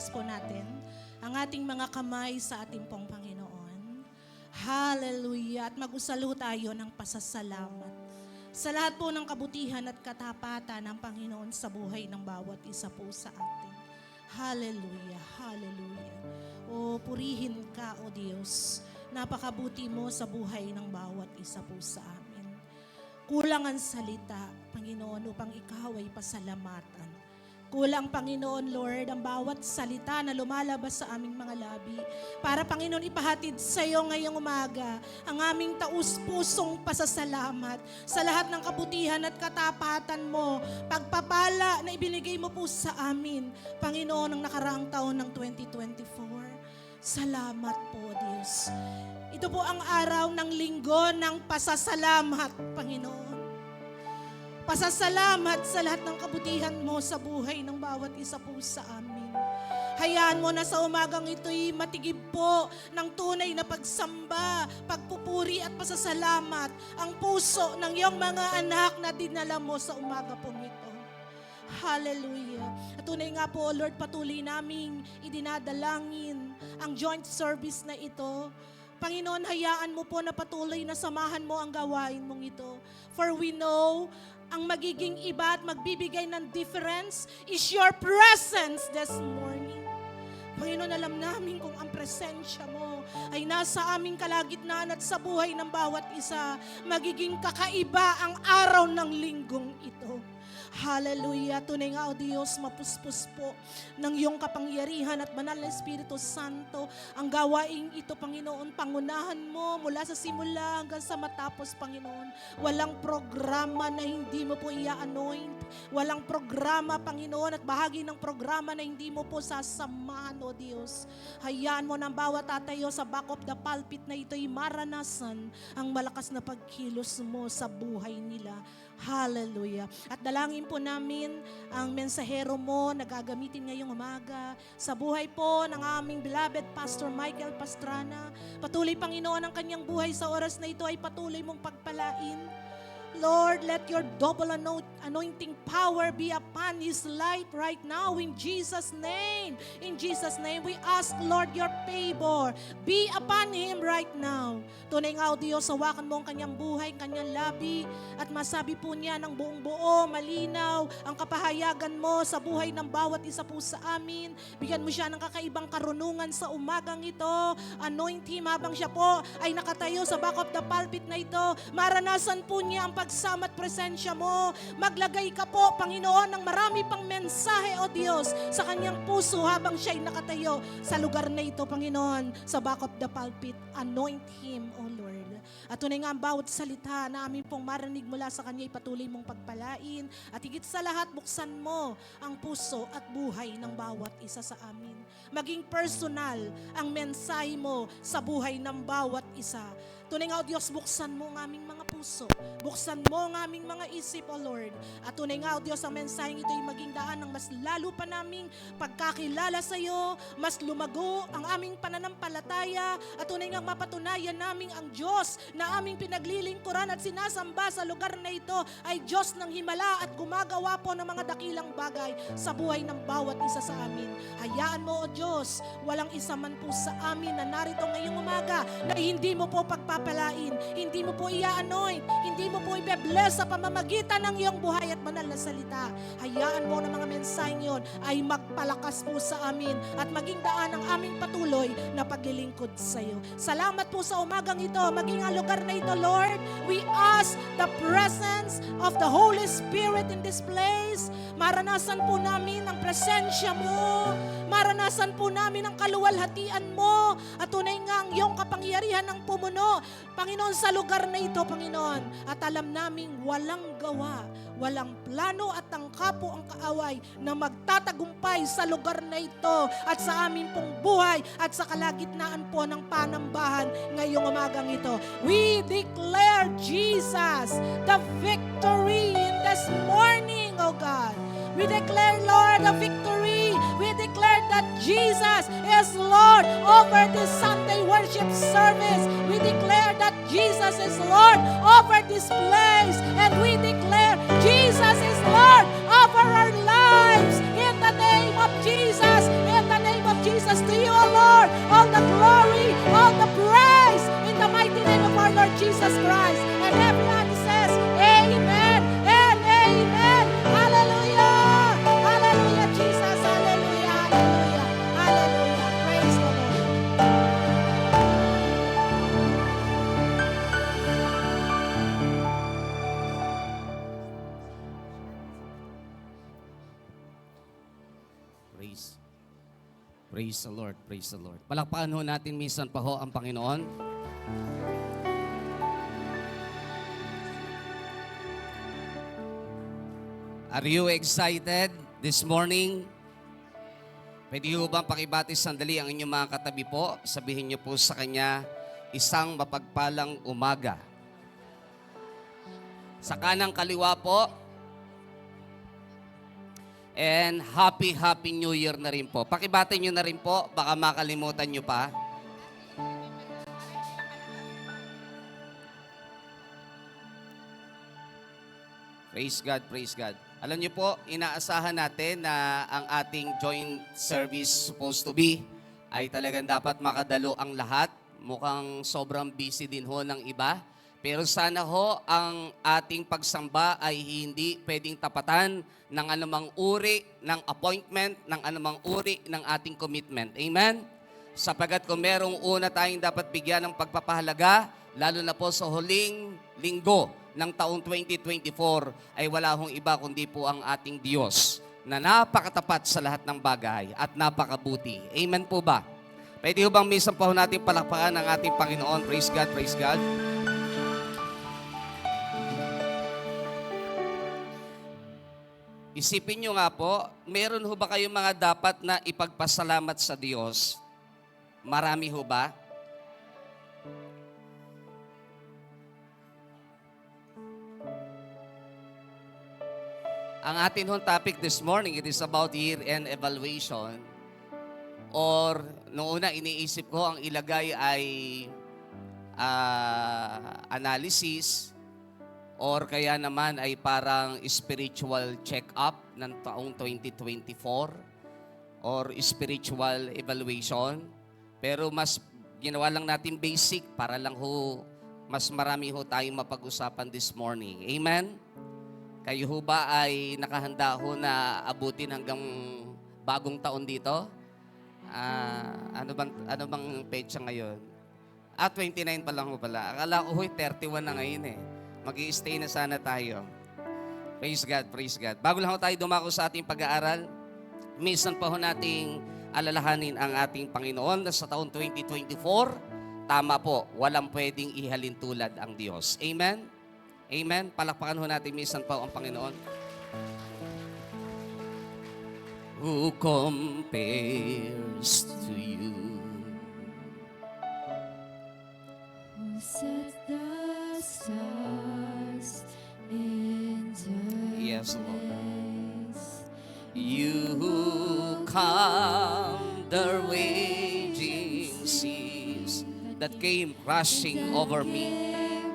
itaas po natin ang ating mga kamay sa ating pong Panginoon. Hallelujah! At mag-usalo tayo ng pasasalamat sa lahat po ng kabutihan at katapatan ng Panginoon sa buhay ng bawat isa po sa atin. Hallelujah! Hallelujah! O purihin ka, O Diyos. Napakabuti mo sa buhay ng bawat isa po sa amin. Kulang ang salita, Panginoon, upang ikaw ay pasalamatan. Kulang, Panginoon, Lord, ang bawat salita na lumalabas sa aming mga labi. Para, Panginoon, ipahatid sa iyo ngayong umaga ang aming taus-pusong pasasalamat sa lahat ng kabutihan at katapatan mo, pagpapala na ibinigay mo po sa amin, Panginoon, ng nakaraang taon ng 2024. Salamat po, Diyos. Ito po ang araw ng linggo ng pasasalamat, Panginoon. Pasasalamat sa lahat ng kabutihan mo sa buhay ng bawat isa po sa amin. Hayaan mo na sa umagang ito'y matigib po ng tunay na pagsamba, pagpupuri at pasasalamat ang puso ng iyong mga anak na dinala mo sa umaga pong ito. Hallelujah. At tunay nga po, Lord, patuloy naming idinadalangin ang joint service na ito. Panginoon, hayaan mo po na patuloy na samahan mo ang gawain mong ito. For we know, ang magiging iba at magbibigay ng difference is your presence this morning. Panginoon, alam namin kung ang presensya mo ay nasa aming kalagitnaan at sa buhay ng bawat isa, magiging kakaiba ang araw ng linggong ito. Hallelujah. Tunay nga, O Diyos, mapuspos po ng iyong kapangyarihan at banal na Espiritu Santo ang gawaing ito, Panginoon. Pangunahan mo mula sa simula hanggang sa matapos, Panginoon. Walang programa na hindi mo po i-anoint. Walang programa, Panginoon, at bahagi ng programa na hindi mo po sasamahan, O Diyos. Hayaan mo ng bawat tatayo sa back of the pulpit na ito'y maranasan ang malakas na pagkilos mo sa buhay nila. Hallelujah. At dalangin po namin ang mensahero mo na gagamitin ngayong umaga sa buhay po ng aming beloved Pastor Michael Pastrana. Patuloy, Panginoon, ang kanyang buhay sa oras na ito ay patuloy mong pagpalain. Lord, let your double anointing power be upon his life right now in Jesus' name. In Jesus' name, we ask, Lord, your favor be upon him right now. Tunay nga, O Diyos, hawakan mo ang kanyang buhay, kanyang labi, at masabi po niya ng buong buo, malinaw, ang kapahayagan mo sa buhay ng bawat isa po sa amin. Bigyan mo siya ng kakaibang karunungan sa umagang ito. Anoint him habang siya po ay nakatayo sa back of the pulpit na ito. Maranasan po niya ang pagsama at presensya mo. Maglagay ka po, Panginoon, ng marami pang mensahe, O Diyos, sa kanyang puso habang siya'y nakatayo sa lugar na ito, Panginoon, sa back of the pulpit. Anoint him, O Lord. At tunay nga ang bawat salita na amin pong marinig mula sa kanya, ipatuloy mong pagpalain. At higit sa lahat, buksan mo ang puso at buhay ng bawat isa sa amin. Maging personal ang mensahe mo sa buhay ng bawat isa. Tunay nga, O Diyos, buksan mo ang aming mga puso. Buksan mo ang aming mga isip, O Lord. At tunay nga, O Diyos, ang mensaheng ito ay maging daan ng mas lalo pa naming pagkakilala sa iyo, mas lumago ang aming pananampalataya, at tunay nga mapatunayan naming ang Diyos na aming pinaglilingkuran at sinasamba sa lugar na ito ay Diyos ng himala at gumagawa po ng mga dakilang bagay sa buhay ng bawat isa sa amin. Hayaan mo, O Diyos, walang isa man po sa amin na narito ngayong umaga na hindi mo po pagpapalain, hindi mo po i-anoint, hindi mo po i-bless sa pamamagitan ng iyong buhay at banal na salita. Hayaan mo na mga mensaheng yun ay magpalakas po sa amin at maging daan ang aming patuloy na paglilingkod sa iyo. Salamat po sa umagang ito, maging ang lugar na ito, Lord. We ask the presence of the Holy Spirit in this place. Maranasan po namin ang presensya mo. Maranasan po namin ang kaluwalhatian mo. At tunay nga ang iyong kapangyarihan ng pumuno, Panginoon, sa lugar na ito, Panginoon. At alam naming walang gawa, walang plano at tangkapo ang kaaway na magtatagumpay sa lugar na ito at sa aming pong buhay at sa kalagitnaan po ng panambahan ngayong umagang ito. We declare, Jesus, the victory in this morning, O God. We declare, Lord, the victory. We declare that Jesus is Lord over this Sunday worship service. We declare that Jesus is Lord over this place. And we declare Jesus is Lord over our lives. In the name of Jesus, in the name Jesus. To you, O Lord, all the glory, all the praise, in the mighty name of our Lord Jesus Christ. And everyone says, Amen and Amen. Hallelujah. Hallelujah, Jesus. Hallelujah. Hallelujah. Hallelujah. Praise the Lord. Praise the Lord, praise the Lord. Palakpakan ho natin minsan pa ho ang Panginoon. Are you excited this morning? Pwede ho bang pakibati sandali ang inyong mga katabi po? Sabihin niyo po sa kanya, isang mapagpalang umaga. Sa kanang kaliwa po, and happy New Year na rin po. Pakibati nyo na rin po, baka makalimutan nyo pa. Praise God, praise God. Alam nyo po, inaasahan natin na ang ating joint service supposed to be ay talagang dapat makadalo ang lahat. Mukhang sobrang busy din ho ng iba. Pero sana ho ang ating pagsamba ay hindi pwedeng tapatan ng anumang uri ng appointment, ng anumang uri ng ating commitment. Amen? Sapagat kung merong una tayong dapat bigyan ng pagpapahalaga, lalo na po sa huling linggo ng taong 2024, ay wala hong iba kundi po ang ating Diyos na napakatapat sa lahat ng bagay at napakabuti. Amen po ba? Pwede ho bang minsan pa ho natin palakpakan ang ating Panginoon? Praise God, praise God. Isipin nyo nga po, meron ho ba kayong mga dapat na ipagpasalamat sa Diyos? Marami ho ba? Ang atin hong topic this morning, it is about year-end evaluation. Or, noong una iniisip ko, ang ilagay ay analysis, or kaya naman ay parang spiritual check-up ng taong 2024 or spiritual evaluation. Pero mas ginawa lang natin basic para lang ho, mas marami ho tayong mapag-usapan this morning. Amen? Kayo ho ba ay nakahanda ho na abutin hanggang bagong taon dito? Ano bang petsa ngayon? 29 pa lang ho pala. Akala ko 31 na ngayon eh. Mag-i-stay na sana tayo. Praise God, praise God. Bago lang tayo dumako sa ating pag-aaral, minsan pa ho nating alalahanin ang ating Panginoon na sa taon 2024, tama po, walang pwedeng ihalin tulad ang Diyos. Amen? Amen? Palakpakan ho natin minsan pa ang Panginoon. Who compares to you? Who set the stars in the Yes, Lord. place? You calm the raging seas that came crashing over me.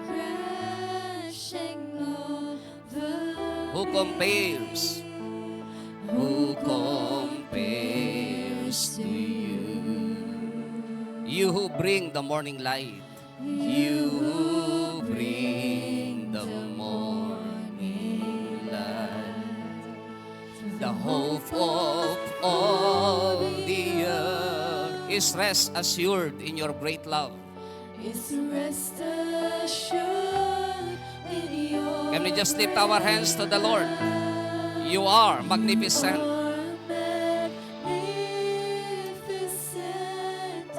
Crashing over Who compares? Who compares to you? You who bring the morning light. You who bring the morning light. The hope of all the earth is rest assured in your great love. is rest assured in your Can we just lift our hands to the Lord? You are magnificent. magnificent,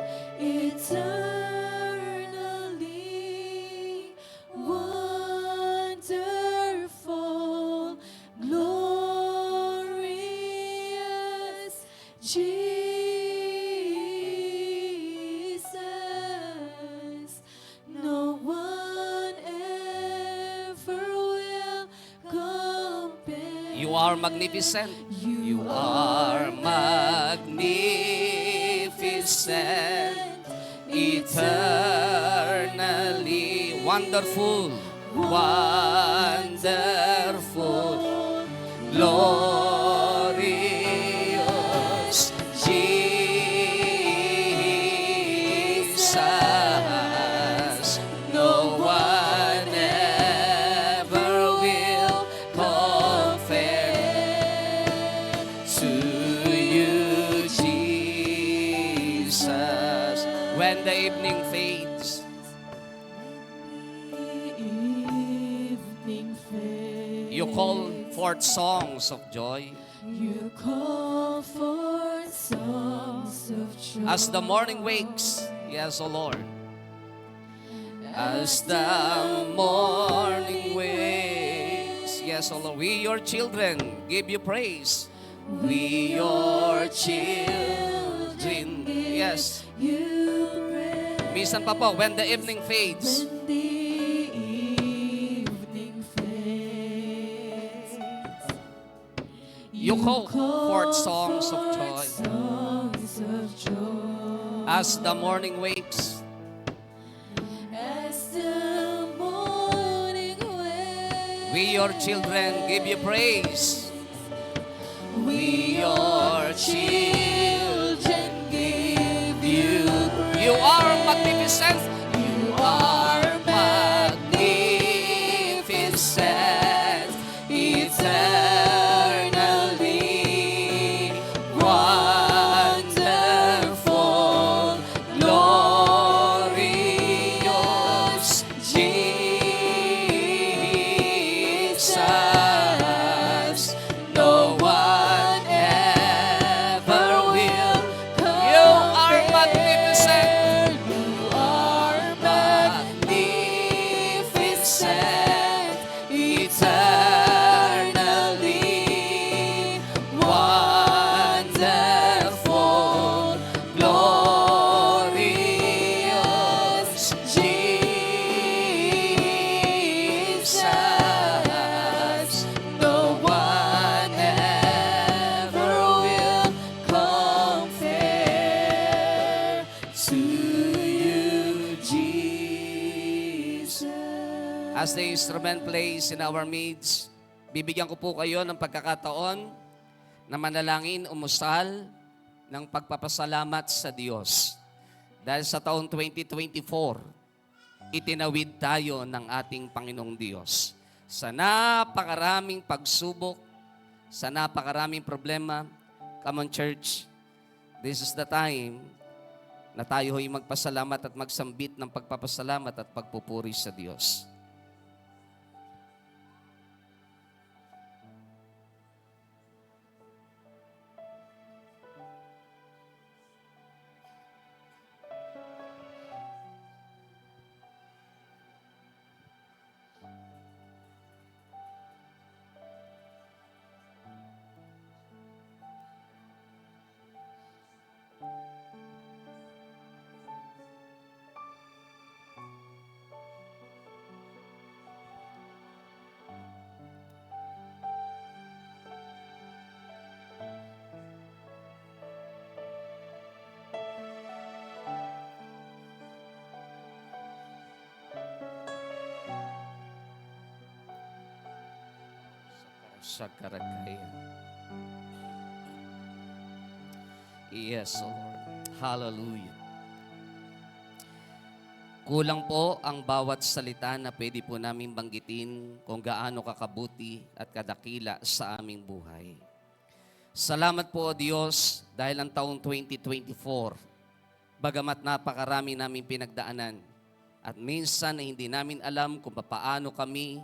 eternally wonderful, glorious Jesus. No one ever will compare. You are magnificent. You are magnificent, eternally wonderful, wonderful, glorious Jesus. Jesus. When the evening fades, Evening fades. you call forth songs of joy. You call forth songs of joy. As the morning wakes, yes, O Lord. As the morning wakes, yes, O Lord. We, your children, give you praise. We, your children, yes. You pray. Minsan pa po, when the evening fades, When the evening fades, you call forth songs of joy. songs of joy. As the morning wakes, As the morning wakes, we, your children, give you praise. we your children give you praise. You are magnificent. You are magnificent, eternally wonderful, glorious Jesus. No one ever will come. You are magnificent. You are magnificent, eternally wonderful, glorious Jesus. No one ever will compare to you, Jesus. As the instrument plays in our midst, bibigyan ko po kayo ng pagkakataon na manalangin, umusal ng pagpapasalamat sa Diyos. Dahil sa taong 2024, itinawid tayo ng ating Panginoong Diyos. Sa napakaraming pagsubok, sa napakaraming problema, come on church, this is the time na tayo ay magpasalamat at magsambit ng pagpapasalamat at pagpupuri sa Diyos. Sakarakaya. Yes, O Lord. Hallelujah. Kulang po ang bawat salita na pwede po namin banggitin kung gaano kakabuti at kadakila sa aming buhay. Salamat po, O Diyos, dahil ang taong 2024, bagamat napakarami namin pinagdaanan, at minsan na hindi namin alam kung paano kami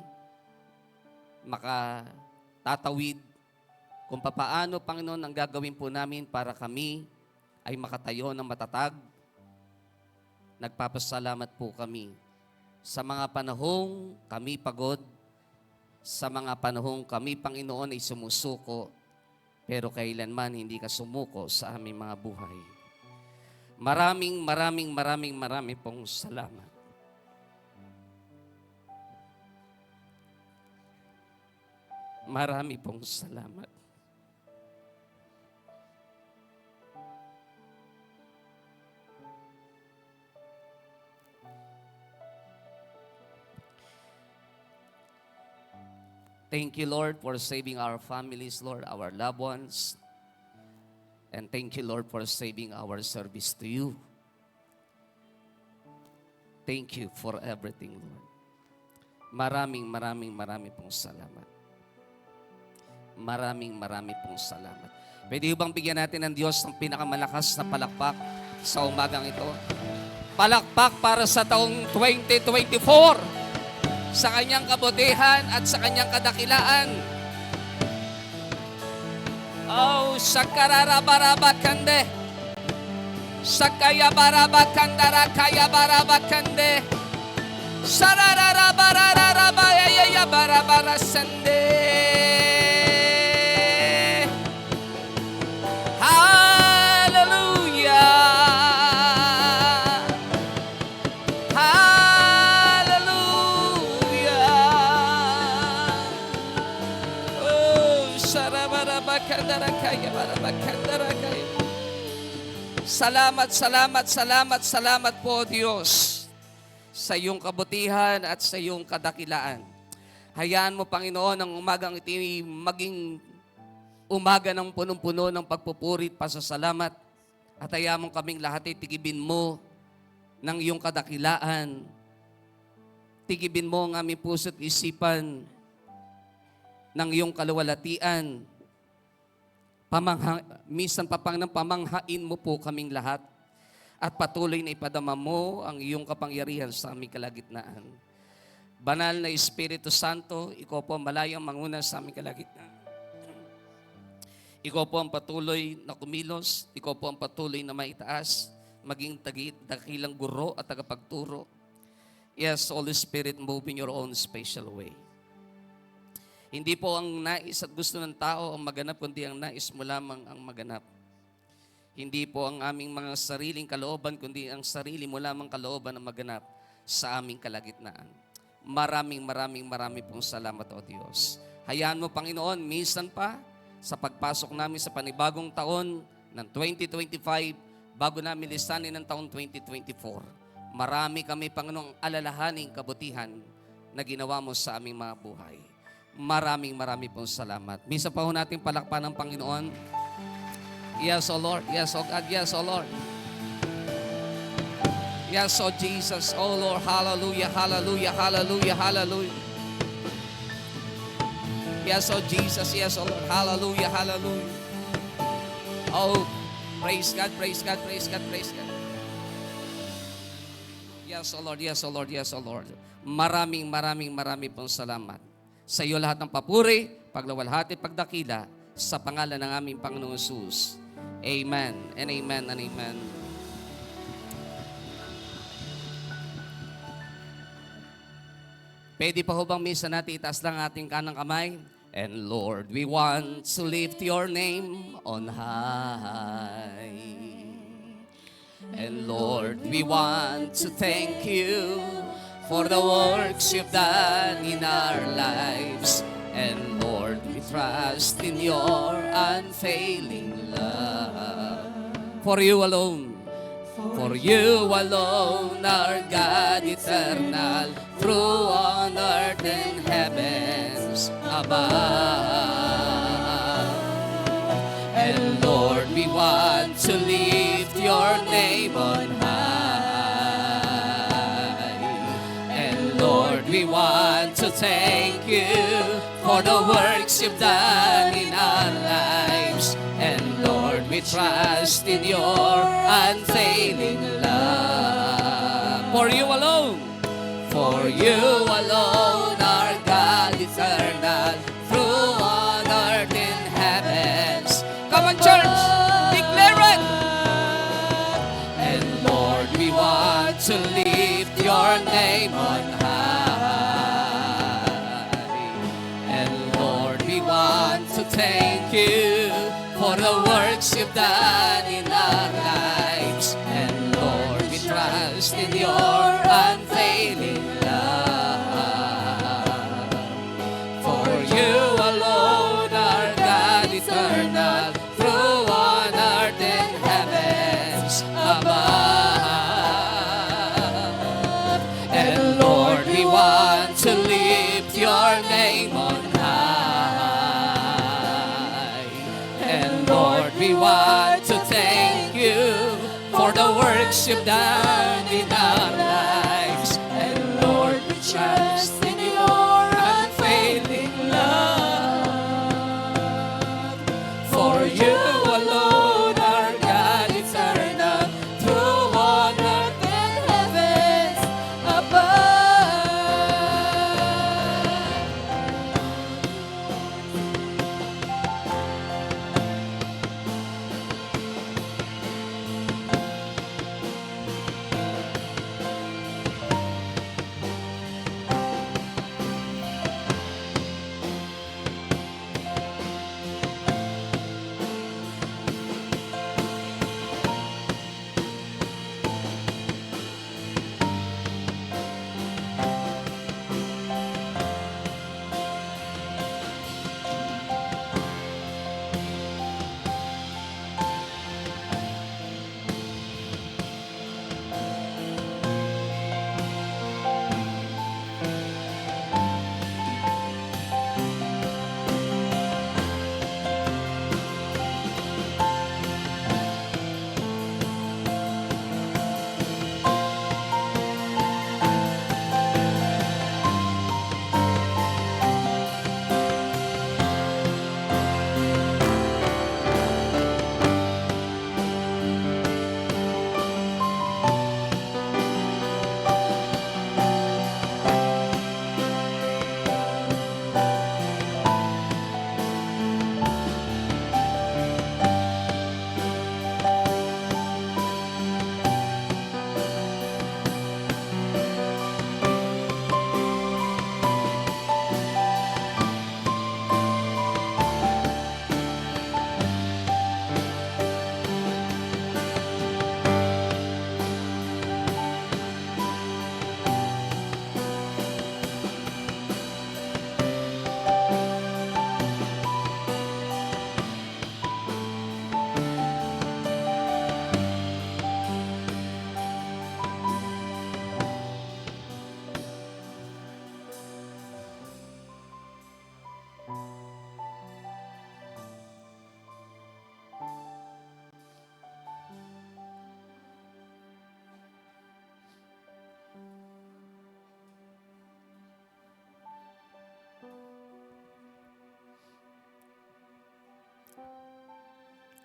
makatatawid, kung paano, Panginoon, ang gagawin po namin para kami ay makatayo ng matatag. Nagpapasalamat po kami sa mga panahong kami pagod, sa mga panahong kami, Panginoon, ay sumusuko, pero kailanman hindi ka sumuko sa aming mga buhay. Maraming pong salamat. Marami pong salamat. Thank you, Lord, for saving our families, Lord, our loved ones. And thank you, Lord, for saving our service to you. Thank you for everything, Lord. Maraming pong salamat. Maraming pong salamat. Pwede bang bigyan natin ng Diyos ng pinakamalakas na palakpak sa umagang ito. Palakpak para sa taong 2024 sa kanyang kabutihan at sa kanyang kadakilaan. Oh, sakararabarabakande. Sakayabarabakandarakayabarabakande. Sarararabararabayayabarabarasande. Hallelujah. Hallelujah. Oh, sarabarabakandarakayabarabakandarakaya. Salamat, salamat, salamat, salamat po, Diyos, sa iyong kabutihan at sa iyong kadakilaan. Hayaan mo, Panginoon, ang umagang ito maging umaga ng punong-puno ng pagpupuri at pasasalamat. At hayaan mo kaming lahat ay tigibin mo ng iyong kadakilaan. Tigibin mo ang aming puso't isipan ng iyong kaluwalhatian. Minsan pa pang pamanghain mo po kaming lahat at patuloy na ipadama mo ang iyong kapangyarihan sa aming kalagitnaan. Banal na Espiritu Santo, ikaw po ang malayang manguna sa aming kalagitnaan. Ikaw po ang patuloy na kumilos, ikaw po ang patuloy na maitaas, maging dakilang guro at tagapagturo. Yes, Holy Spirit, move in your own special way. Hindi po ang nais at gusto ng tao ang maganap, kundi ang nais mo lamang ang maganap. Hindi po ang aming mga sariling kalooban, kundi ang sarili mo lamang kalooban ang maganap sa aming kalagitnaan. Maraming pong salamat, O Diyos. Hayaan mo, Panginoon, minsan pa sa pagpasok namin sa panibagong taon ng 2025, bago namin lisanin ng taon 2024, marami kami, Panginoong, alalahaning kabutihan na ginawa mo sa aming mga buhay. Maraming pong salamat. Misa pa ho natin palakpan ng Panginoon. Yes, O Lord. Yes, O God. Yes, O Lord. Yes, O Jesus. O Lord. Hallelujah, hallelujah, hallelujah, hallelujah. Yes, O Jesus. Yes, O Lord. Hallelujah, hallelujah. Oh, praise God, praise God, praise God, praise God. Yes, O Lord. Yes, O Lord. Yes, O Lord. Maraming pong salamat. Sa iyo lahat ng papuri, paglawalhati, pagdakila, sa pangalan ng aming Panginoong Jesus. Amen and amen and amen. Pwede pa ho bang misa natin itaas lang ating kanang kamay? And Lord, we want to lift your name on high. And Lord, we want to thank you for the works you've done in our lives. And Lord, we trust in your unfailing love. For you alone, our God eternal, through on earth and heavens above. And Lord, we want to lift your name on high. Lord, we want to thank you for the works you've done in our lives. And Lord, we trust in your unfailing love. For you alone, our God eternal, through on earth and heavens. Come on, church, declare it. And Lord, we want to lift your name on high. Thank you for the works you've done in our lives. And Lord, we trust in your unfailing love. For you alone, our God eternal, through on earth and heavens above. And Lord, we want to lift your name on we want to thank you for the works you've done in our lives. And Lord, we trust in your unfailing love. For you alone, our God eternal, through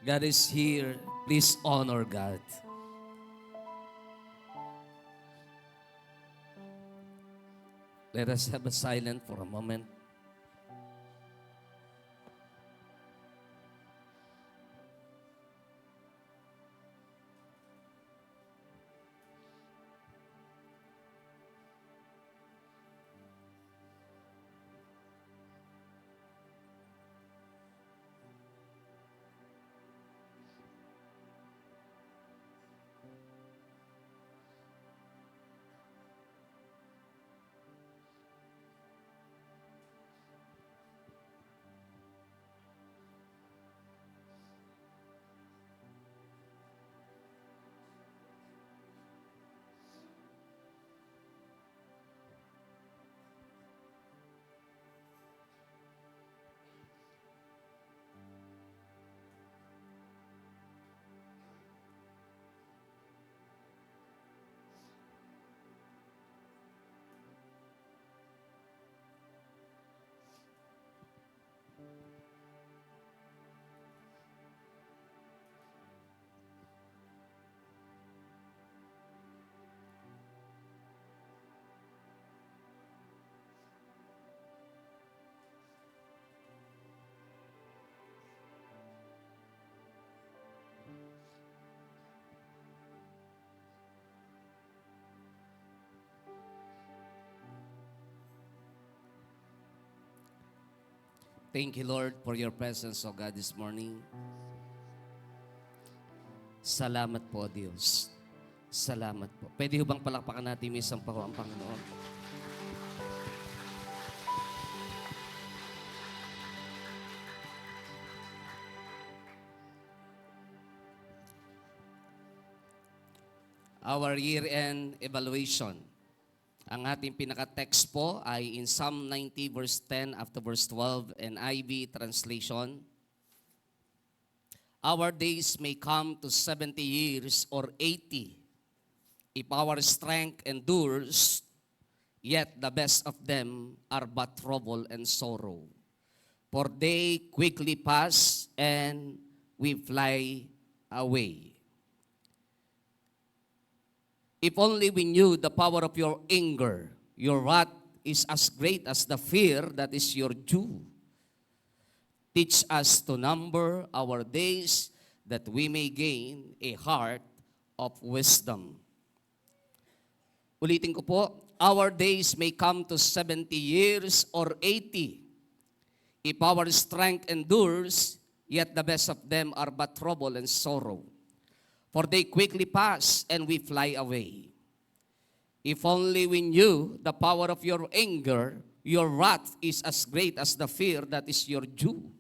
God is here. Please honor God. Let us have a silent for a moment. Thank you, Lord, for your presence, O God, this morning. Salamat po, Diyos. Salamat po. Pwede ho bang palakpakan natin minsan pa ho ang Panginoon? Our year-end evaluation. Ang ating pinaka-text po ay in Psalm 90 verse 10 after verse 12 NIV translation. Our days may come to 70 years or 80 if our strength endures, yet the best of them are but trouble and sorrow. For they quickly pass and we fly away. If only we knew the power of your anger, your wrath is as great as the fear that is your due. Teach us to number our days that we may gain a heart of wisdom. Ulitin ko po, our days may come to 70 years or 80. If our strength endures, yet the best of them are but trouble and sorrow. For they quickly pass and we fly away. If only we knew the power of your anger, your wrath is as great as the fear that is your due.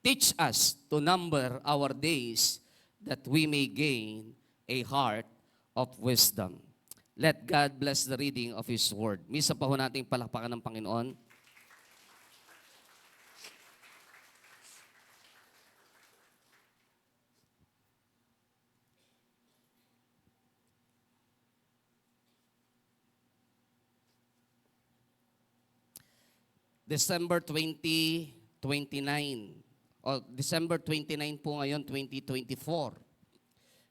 Teach us to number our days that we may gain a heart of wisdom. Let God bless the reading of His Word. Misa pa ho nating palakpakan ng Panginoon. December 20, 29. O December 29 po ngayon, 2024.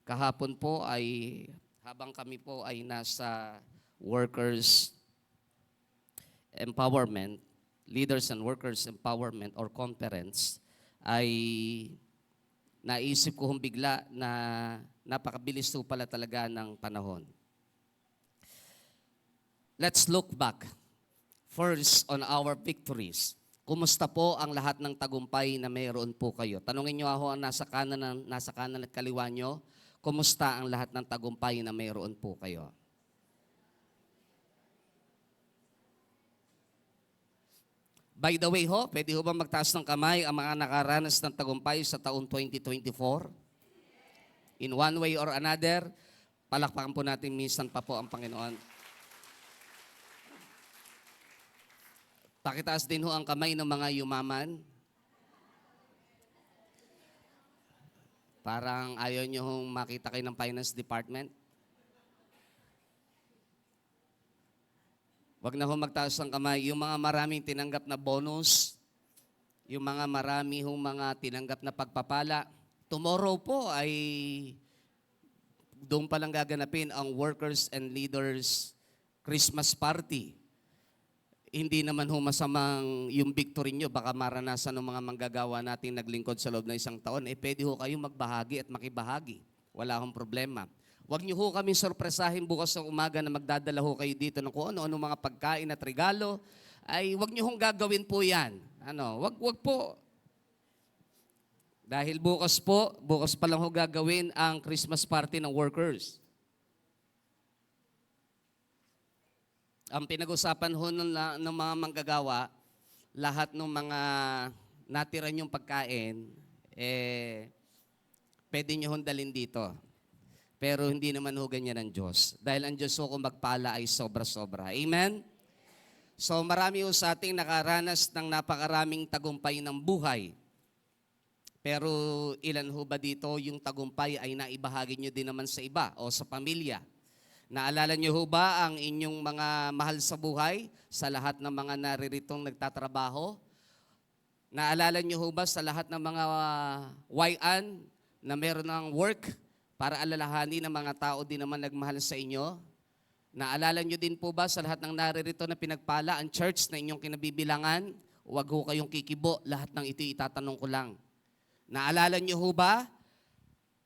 Kahapon po ay, habang kami po ay nasa workers empowerment, leaders and workers empowerment or conference, ay naisip ko hong bigla na napakabilis po pala talaga ng panahon. Let's look back. First, on our victories. Kumusta po ang lahat ng tagumpay na mayroon po kayo? Tanungin niyo ako ang nasa kanan at kaliwa niyo, kumusta ang lahat ng tagumpay na mayroon po kayo? By the way ho, pwede ho ba magtaas ng kamay ang mga nakaranas ng tagumpay sa taong 2024? In one way or another, palakpakan po natin minsan pa po ang Panginoon. Pakitaas din ho ang kamay ng mga yumaman. Parang ayaw nyo hong makita kayo ng finance department. Wag na ho magtaas ng kamay. Yung mga maraming tinanggap na bonus, yung mga marami hong mga tinanggap na pagpapala. Tomorrow po ay doon palang gaganapin ang Workers and Leaders Christmas Party. Hindi naman ho masamang yung victory nyo, baka maranasan ng mga manggagawa nating naglingkod sa loob ng isang taon, pwede ho kayong magbahagi at makibahagi. Wala hong problema. Huwag nyo ho kami sorpresahin bukas ng umaga na magdadala ho kayo dito ng kung ano mga pagkain at regalo. Ay huwag nyo hong gagawin po yan. Wag po. Dahil bukas pa lang ho gagawin ang Christmas party ng workers. Ang pinag-usapan ho ng mga manggagawa, lahat ng mga natira nyong pagkain, pwede nyo hong dalhin dito. Pero hindi naman ho ganyan ang Diyos. Dahil ang Diyos ho kung magpala ay sobra-sobra. Amen? So marami ho sa ating nakaranas ng napakaraming tagumpay ng buhay. Pero ilan ho ba dito yung tagumpay ay naibahagi nyo din naman sa iba o sa pamilya? Naalala nyo ho ba ang inyong mga mahal sa buhay sa lahat ng mga nariritong nagtatrabaho? Naalala nyo ho ba sa lahat ng mga wayan na meron ng work para alalahanin ng mga tao din naman nagmahal sa inyo? Naalala nyo din po ba sa lahat ng naririto na pinagpala ang church na inyong kinabibilangan? Huwag ho kayong kikibo, lahat ng ito itatanong ko lang. Naalala nyo ho ba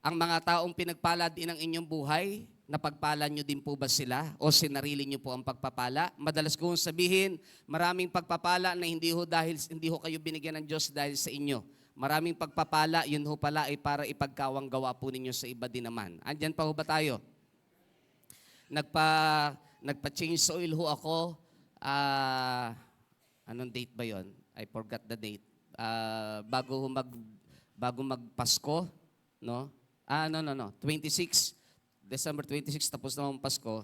ang mga taong pinagpala din ng inyong buhay? Napagpala nyo din po ba sila? O sinarili nyo po ang pagpapala? Madalas kong sabihin, maraming pagpapala na hindi ho kayo binigyan ng Diyos dahil sa inyo. Maraming pagpapala, yun ho pala ay para ipagkawang gawa po ninyo sa iba din naman. Andyan pa ho ba tayo? Nagpa-change oil ho ako. Anong date ba yon? I forgot the date. Bago magpasko, no? 26. December 26, tapos na ang Pasko.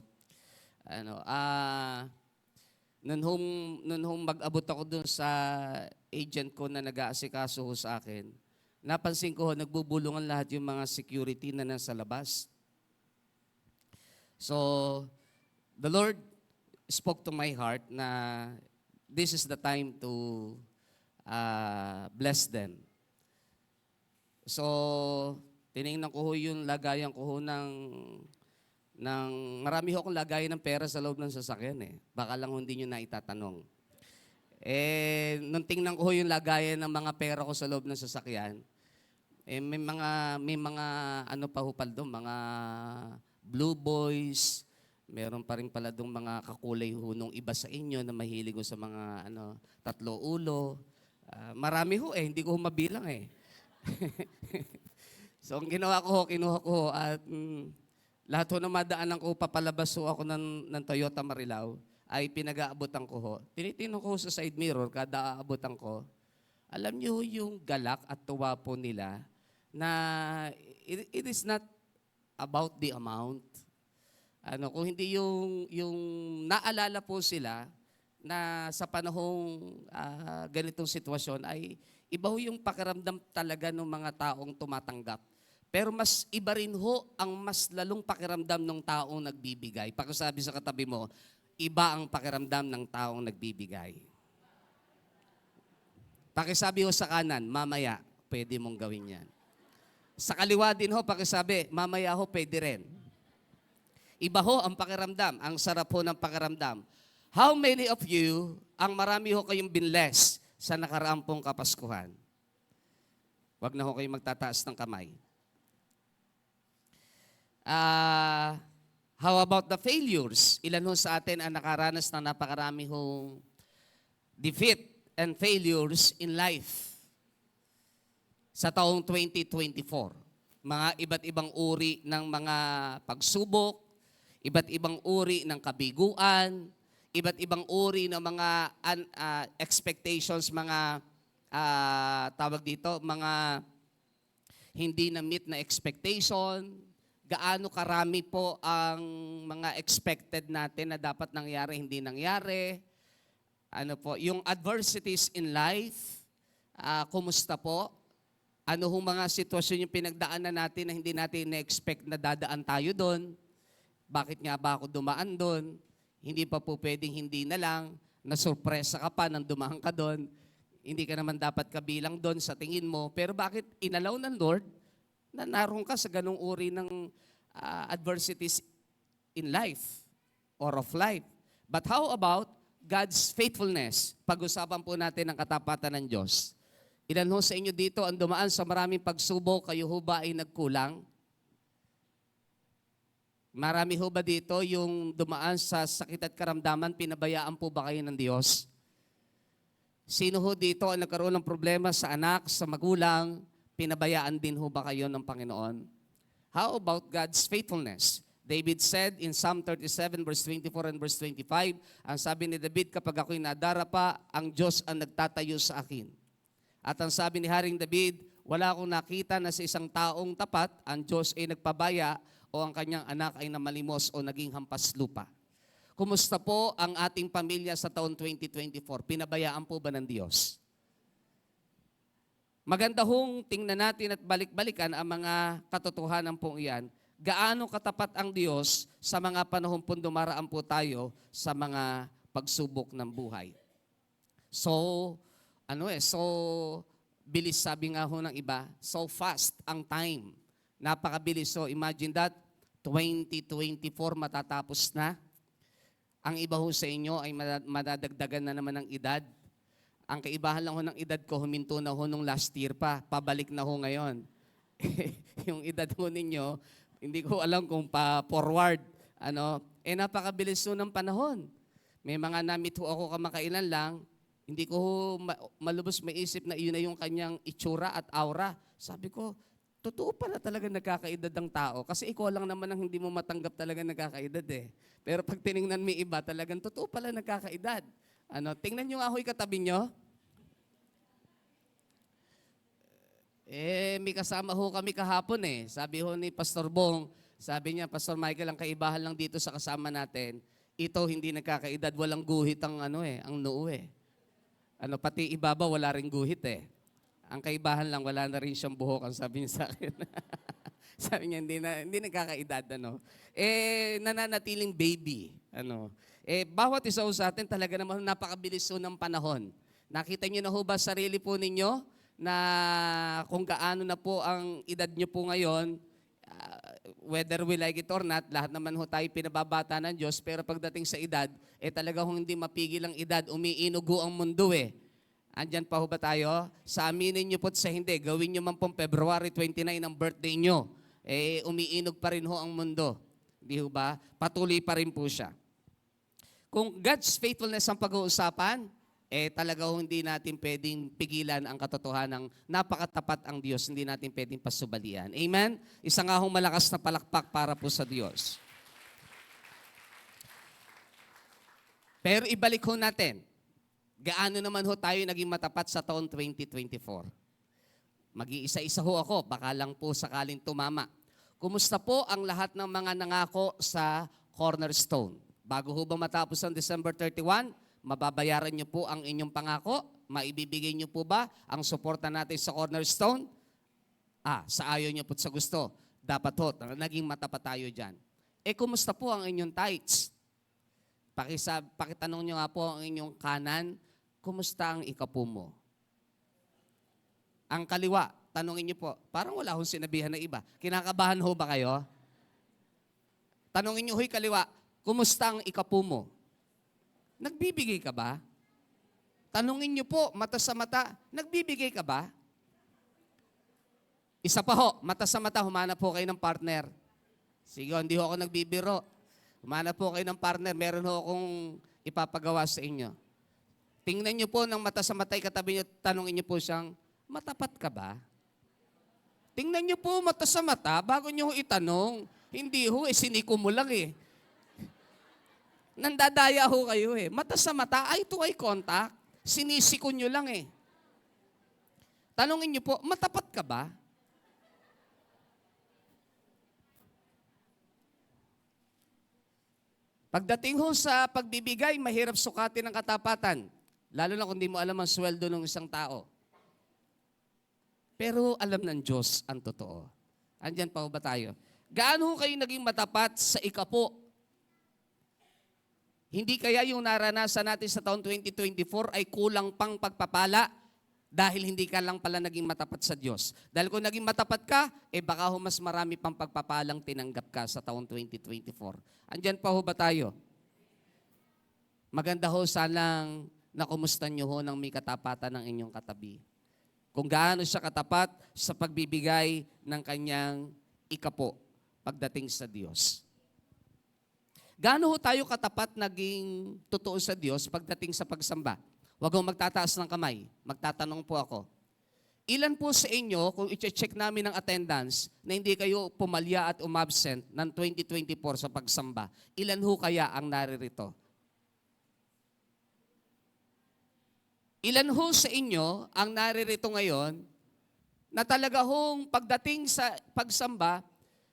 Noon mag-abot ako dun sa agent ko na nag-aasikaso ho sa akin, napansin ko nagbubulungan lahat yung mga security na nasa labas. So, the Lord spoke to my heart na this is the time to bless them. So, tinignan ko ho yung lagayan ko ho ng marami ho akong lagayan ng pera sa loob ng sasakyan . Baka lang hindi nyo na itatanong. Nung tingnan ko ho yung lagayan ng mga pera ko sa loob ng sasakyan, may mga ano pa ho pala doon, mga Blue Boys, meron pa rin pala doon mga kakulay ho nung iba sa inyo na mahilig ho sa mga tatlo ulo. Marami ho hindi ko ho mabilang . So, ang ginawa ko, kinuha ko at lahat ho na madaanan ko, papalabas ho ako ng Toyota Marilao, ay pinag-aabotan ko ho. Tinitingnan ko sa side mirror, kada aabotan ko. Alam niyo yung galak at tuwa po nila na it is not about the amount. Kung hindi yung naalala po sila na sa panahong ganitong sitwasyon ay iba ho yung pakiramdam talaga ng mga taong tumatanggap. Pero mas iba rin ho ang mas lalong pakiramdam ng taong nagbibigay. Pakisabi sa katabi mo, iba ang pakiramdam ng taong nagbibigay. Pakisabi ho sa kanan, mamaya, pwede mong gawin yan. Sa kaliwa din ho, pakisabi, mamaya ho, pwede rin. Iba ho ang pakiramdam, ang sarap ho ng pakiramdam. How many of you, ang marami ho kayong binless sa nakaraang pong Kapaskuhan? Huwag na ho kayong magtataas ng kamay. How about the failures? Ilan ho sa atin ang nakaranas ng napakarami hong defeat and failures in life sa taong 2024? Mga iba't ibang uri ng mga pagsubok, iba't ibang uri ng kabiguan, iba't ibang uri ng mga expectations, mga tawag dito, mga hindi na meet na expectation. Gaano karami po ang mga expected natin na dapat nangyari, hindi nangyari. Yung adversities in life, kumusta po? Ano hong mga sitwasyon yung pinagdaanan natin na hindi natin na-expect na dadaan tayo doon? Bakit nga ba ako dumaan doon? Hindi pa po pwedeng hindi na lang, nasurpresa ka pa nang dumaan ka doon. hindi ka naman dapat kabilang doon sa tingin mo, pero bakit inalaw ng Lord na naroon ka sa ganung uri ng adversities in life or of life? But how about God's faithfulness? Pag-usapan po natin ang katapatan ng Diyos. Ilan ho sa inyo dito ang dumaan sa maraming pagsubok, kayo ho ba ay nagkulang? Marami ho ba dito yung dumaan sa sakit at karamdaman, pinabayaan po ba kayo ng Diyos? Sino ho dito ang nagkaroon ng problema sa anak, sa magulang, pinabayaan din ho ba kayo ng Panginoon? How about God's faithfulness? David said in Psalm 37 verse 24 and verse 25, ang sabi ni David, kapag ako'y nadarapa, ang Diyos ang nagtatayo sa akin. At ang sabi ni Haring David, wala akong nakita na sa isang taong tapat, ang Diyos ay nagpabaya o ang kanyang anak ay namalimos o naging hampas lupa. Kumusta po ang ating pamilya sa taon 2024? Pinabayaan po ba ng Diyos? Maganda hong tingnan natin at balik-balikan ang mga katotohanan pong iyan. Gaano katapat ang Diyos sa mga panahon pong dumaraan po tayo sa mga pagsubok ng buhay. So bilis sabi nga ho ng iba, so fast ang time. Napakabilis. So imagine that, 2024 matatapos na. Ang iba ho sa inyo ay madadagdagan na naman ng edad. Ang kaibahan lang ho ng edad ko, huminto na ho nung last year pa. Pabalik na ho ngayon. Yung edad ho ninyo, hindi ko alam kung pa-forward. Napakabilis ho ng panahon. May mga namit ho ako kamakailan lang, hindi ko ho malubos maisip na iyon na yung kanyang itsura at aura. Sabi ko, totoo pala talaga nagkakaedad ng tao. Kasi ikaw lang naman ang hindi mo matanggap talaga nagkakaedad eh. Pero pag tinignan mo iba, talagang totoo pala nagkakaedad. Tingnan nyo nga ho'y katabi nyo. May kasama ho kami kahapon eh. Sabi ho ni Pastor Bong, sabi niya, Pastor Michael, ang kaibahan lang dito sa kasama natin, ito hindi nagkakaedad, walang guhit ang ang noo eh. Pati ibabaw, wala ring guhit eh. Ang kaibahan lang, wala na rin siyang buhok, ang sabi niya sa akin. Sabi niya, hindi nagkakaedad, nananatiling baby. Bawat isa sa atin talaga naman napakabilis ng panahon. Nakita niyo na ho ba sarili po ninyo na kung gaano na po ang edad niyo po ngayon, whether we like it or not, lahat naman ho tayo pinababata ng Diyos, pero pagdating sa edad, talaga hindi mapigil ang edad, umiinugo ang mundo eh. Andyan pa ho ba tayo? Sa aminin nyo po't sa hindi, gawin nyo man pong February 29 ang birthday nyo, umiinog pa rin ho ang mundo. Di ho ba? Patuloy pa rin po siya. Kung God's faithfulness ang pag-uusapan, talaga hindi natin pwedeng pigilan ang katotohanan ng napakatapat ang Diyos, hindi natin pwedeng pasubalian. Amen? Isa nga hong malakas na palakpak para po sa Diyos. Pero ibalik ho natin, gaano naman ho tayo naging matapat sa taon 2024? Mag-iisa-isa ho ako, baka lang po sakaling tumama. Kumusta po ang lahat ng mga nangako sa Cornerstone? Bago ho ba matapos ang December 31, mababayaran niyo po ang inyong pangako? Maibibigay niyo po ba ang suporta natin sa Cornerstone? Sa ayaw niyo po sa gusto. Dapat ho, naging matapat tayo dyan. Kumusta po ang inyong tithes? Pakitanong niyo nga po ang inyong kanan, kumusta ang ikapu mo? Ang kaliwa, tanongin niyo po, parang wala akong sinabihan na iba. Kinakabahan ho ba kayo? Tanongin niyo ho'y kaliwa, kumusta ang ikapu mo? Nagbibigay ka ba? Tanongin niyo po, mata sa mata, nagbibigay ka ba? Isa pa ho, mata sa mata, humanap po kayo ng partner. Sige, hindi ho ako nagbibiro. Humanap po kayo ng partner, meron ho akong ipapagawa sa inyo. Tingnan niyo po ng mata sa mata, katabi niyo, tanongin niyo po siyang, matapat ka ba? Tingnan niyo po mata sa mata, bago niyo ho itanong. Hindi ho, siniko mo lang eh. Nandadaya ho kayo eh. Mata sa mata, eye to eye contact. Sinisiko niyo lang eh. Tanongin niyo po, matapat ka ba? Pagdating ho sa pagbibigay, mahirap sukatin ang katapatan. Lalo na kung di mo alam ang sweldo ng isang tao. Pero alam ng Diyos ang totoo. Andyan pa ho ba tayo? Gaano kayo naging matapat sa ikapo? Hindi kaya yung naranasan natin sa taon 2024 ay kulang pang pagpapala Dahil hindi ka lang pala naging matapat sa Diyos. Dahil kung naging matapat ka, baka ho mas marami pang pagpapalang tinanggap ka sa taong 2024. Andyan pa ho ba tayo? Maganda ho sanang nakumusta nyo ho ng may katapatan ng inyong katabi. Kung gaano siya katapat sa pagbibigay ng kanyang ikapo pagdating sa Diyos. Gaano ho tayo katapat naging totoo sa Diyos pagdating sa pagsamba? Huwag ho magtataas ng kamay. Magtatanong po ako. Ilan po sa inyo, kung i-check namin ang attendance, na hindi kayo pumalya at umabsent ng 2024 sa pagsamba, ilan ho kaya ang naririto? Ilan ho sa inyo ang naririto ngayon na talaga hong pagdating sa pagsamba,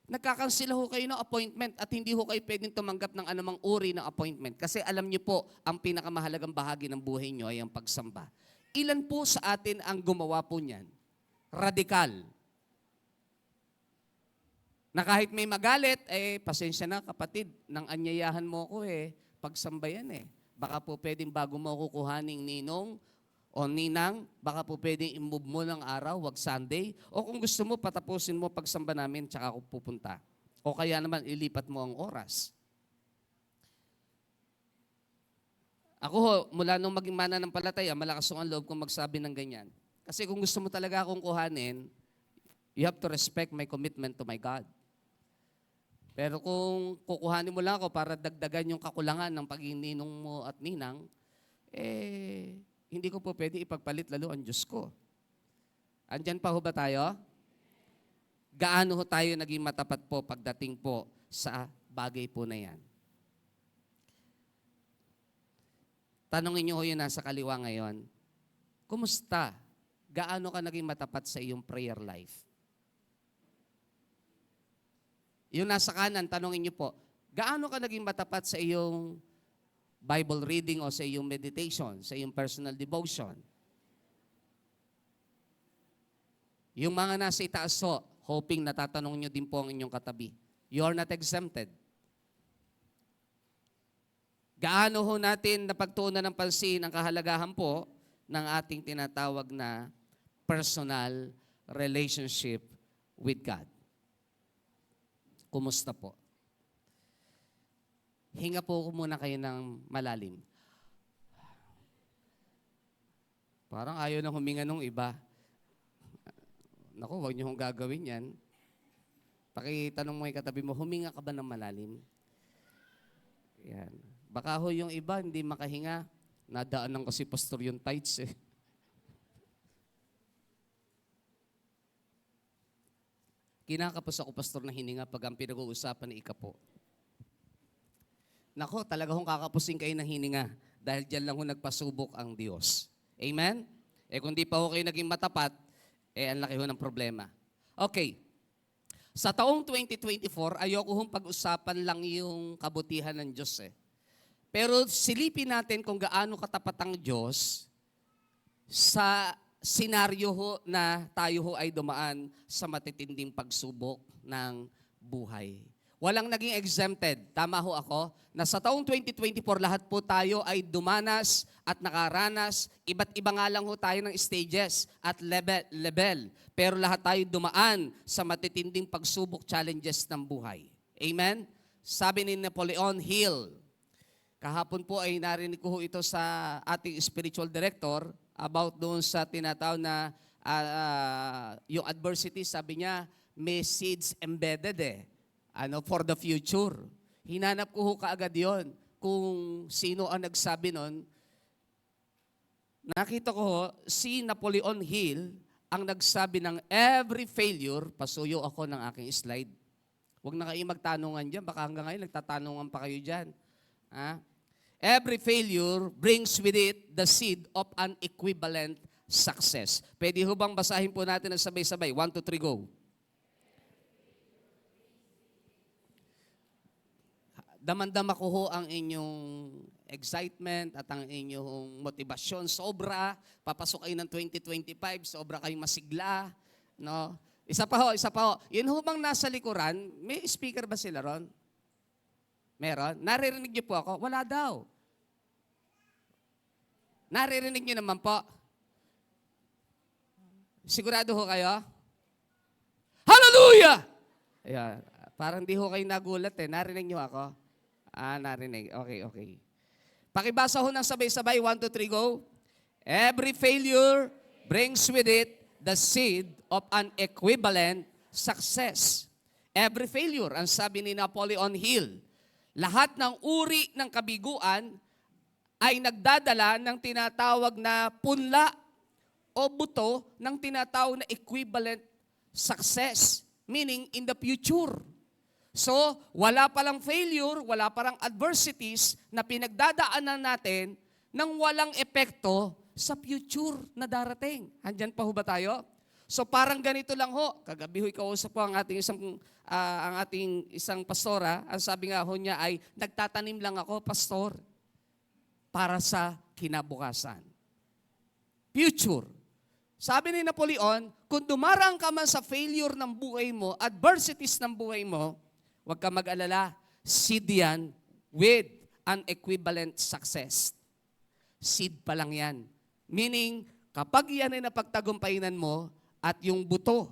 nagkakansila ho kayo ng appointment at hindi ho kayo pwedeng tumanggap ng anumang uri ng appointment. Kasi alam niyo po, ang pinakamahalagang bahagi ng buhay niyo ay ang pagsamba. Ilan po sa atin ang gumawa po niyan? Radikal. Na kahit may magalit, pasensya na kapatid, nang anyayahan mo ko pagsamba yan Baka po pwedeng bago mo kukuhaning ninong o ninang, baka po pwedeng i-move mo ng araw, wag Sunday. O kung gusto mo, patapusin mo pagsamba namin, tsaka ako pupunta. O kaya naman, ilipat mo ang oras. Ako ho, mula nung maging mananampalataya, malakas ang loob kong magsabi ng ganyan. Kasi kung gusto mo talaga akong kuhanin, you have to respect my commitment to my God. Pero kung kukuhanin mo lang ako para dagdagan yung kakulangan ng pagiging ninong mo at ninang, hindi ko po pwede ipagpalit lalo ang Diyos ko. Andyan pa ho ba tayo? Gaano ho tayo naging matapat po pagdating po sa bagay po na yan? Tanongin niyo ho yun nasa kaliwa ngayon. Kumusta? Gaano ka naging matapat sa iyong prayer life? Yung nasa kanan, tanongin niyo po, gaano ka naging matapat sa iyong Bible reading o sa iyong meditation, sa iyong personal devotion? Yung mga nasa itaas ho, hoping natatanong nyo din po ang inyong katabi. You are not exempted. Gaano ho natin napagtuunan ng pansin ang kahalagahan po ng ating tinatawag na personal relationship with God? Kumusta po? Hinga po muna kayo ng malalim. Parang ayaw nang huminga nung iba. Naku, huwag niyo hong gagawin yan. Pakitanong mo yung katabi mo, huminga ka ba ng malalim? Yan. Baka ho yung iba, hindi makahinga. Nadaanan ko si pastor yung tights Kinakapos ako, pastor, na hininga pag ang pinag-uusapan ni ikapo. Nako, talaga hong kakapusin kayo ng hininga dahil dyan lang ho nagpasubok ang Diyos. Amen? Kung di pa ho kayo naging matapat, ang laki ho ng problema. Okay. Sa taong 2024, ayoko hong pag-usapan lang yung kabutihan ng Diyos Pero silipin natin kung gaano katapat ang Diyos sa senaryo ho na tayo ho ay dumaan sa matitinding pagsubok ng buhay. Walang naging exempted. Tama ho ako na sa taong 2024, lahat po tayo ay dumanas at nakaranas. Iba't iba nga lang ho tayo ng stages at level. Pero lahat tayo dumaan sa matitinding pagsubok challenges ng buhay. Amen? Sabi ni Napoleon Hill, kahapon po ay narinig ko ho ito sa ating spiritual director about doon sa tinatawag na yung adversity, sabi niya, may seeds embedded for the future. Hinanap ko ho kaagad yon kung sino ang nagsabi nun. Nakita ko ho, si Napoleon Hill ang nagsabi ng every failure, pasuyo ako ng aking slide. Huwag na kayo magtanungan dyan, baka hanggang ngayon nagtatanungan pa kayo dyan. Every failure brings with it the seed of an equivalent success. Pwede ho bang basahin po natin ang sabay-sabay? 1, 2, 3, go. Damandama ko ho ang inyong excitement at ang inyong motivasyon. Sobra, papasok kayo ng 2025, sobra kayong masigla. No? Isa pa ho. Yun ho bang nasa likuran, may speaker ba sila ron? Meron? Naririnig niyo po ako? Wala daw. Naririnig niyo naman po. Sigurado ho kayo? Hallelujah! Ayan. Parang di ho kayo nagulat eh. Narinig niyo ako? Narinig. Okay. Pakibasa ho ng sabay-sabay. 1, 2, 3, go. Every failure brings with it the seed of an equivalent success. Every failure, ang sabi ni Napoleon Hill, lahat ng uri ng kabiguan ay nagdadala ng tinatawag na punla o buto ng tinatawag na equivalent success, meaning in the future. So, wala palang failure, wala palang adversities na pinagdadaanan natin nang walang epekto sa future na darating. Andyan pa ho ba tayo? So parang ganito lang ho. Kagabi ho'y kausap ko ang ating isang pastora. Ang sabi nga ho niya ay, nagtatanim lang ako, pastor, para sa kinabukasan. Future. Sabi ni Napoleon, kung dumarang ka man sa failure ng buhay mo, adversities ng buhay mo, huwag ka mag-alala, seed yan with an equivalent success. Seed pa lang yan. Meaning, kapag yan ay napagtagumpayinan mo at yung buto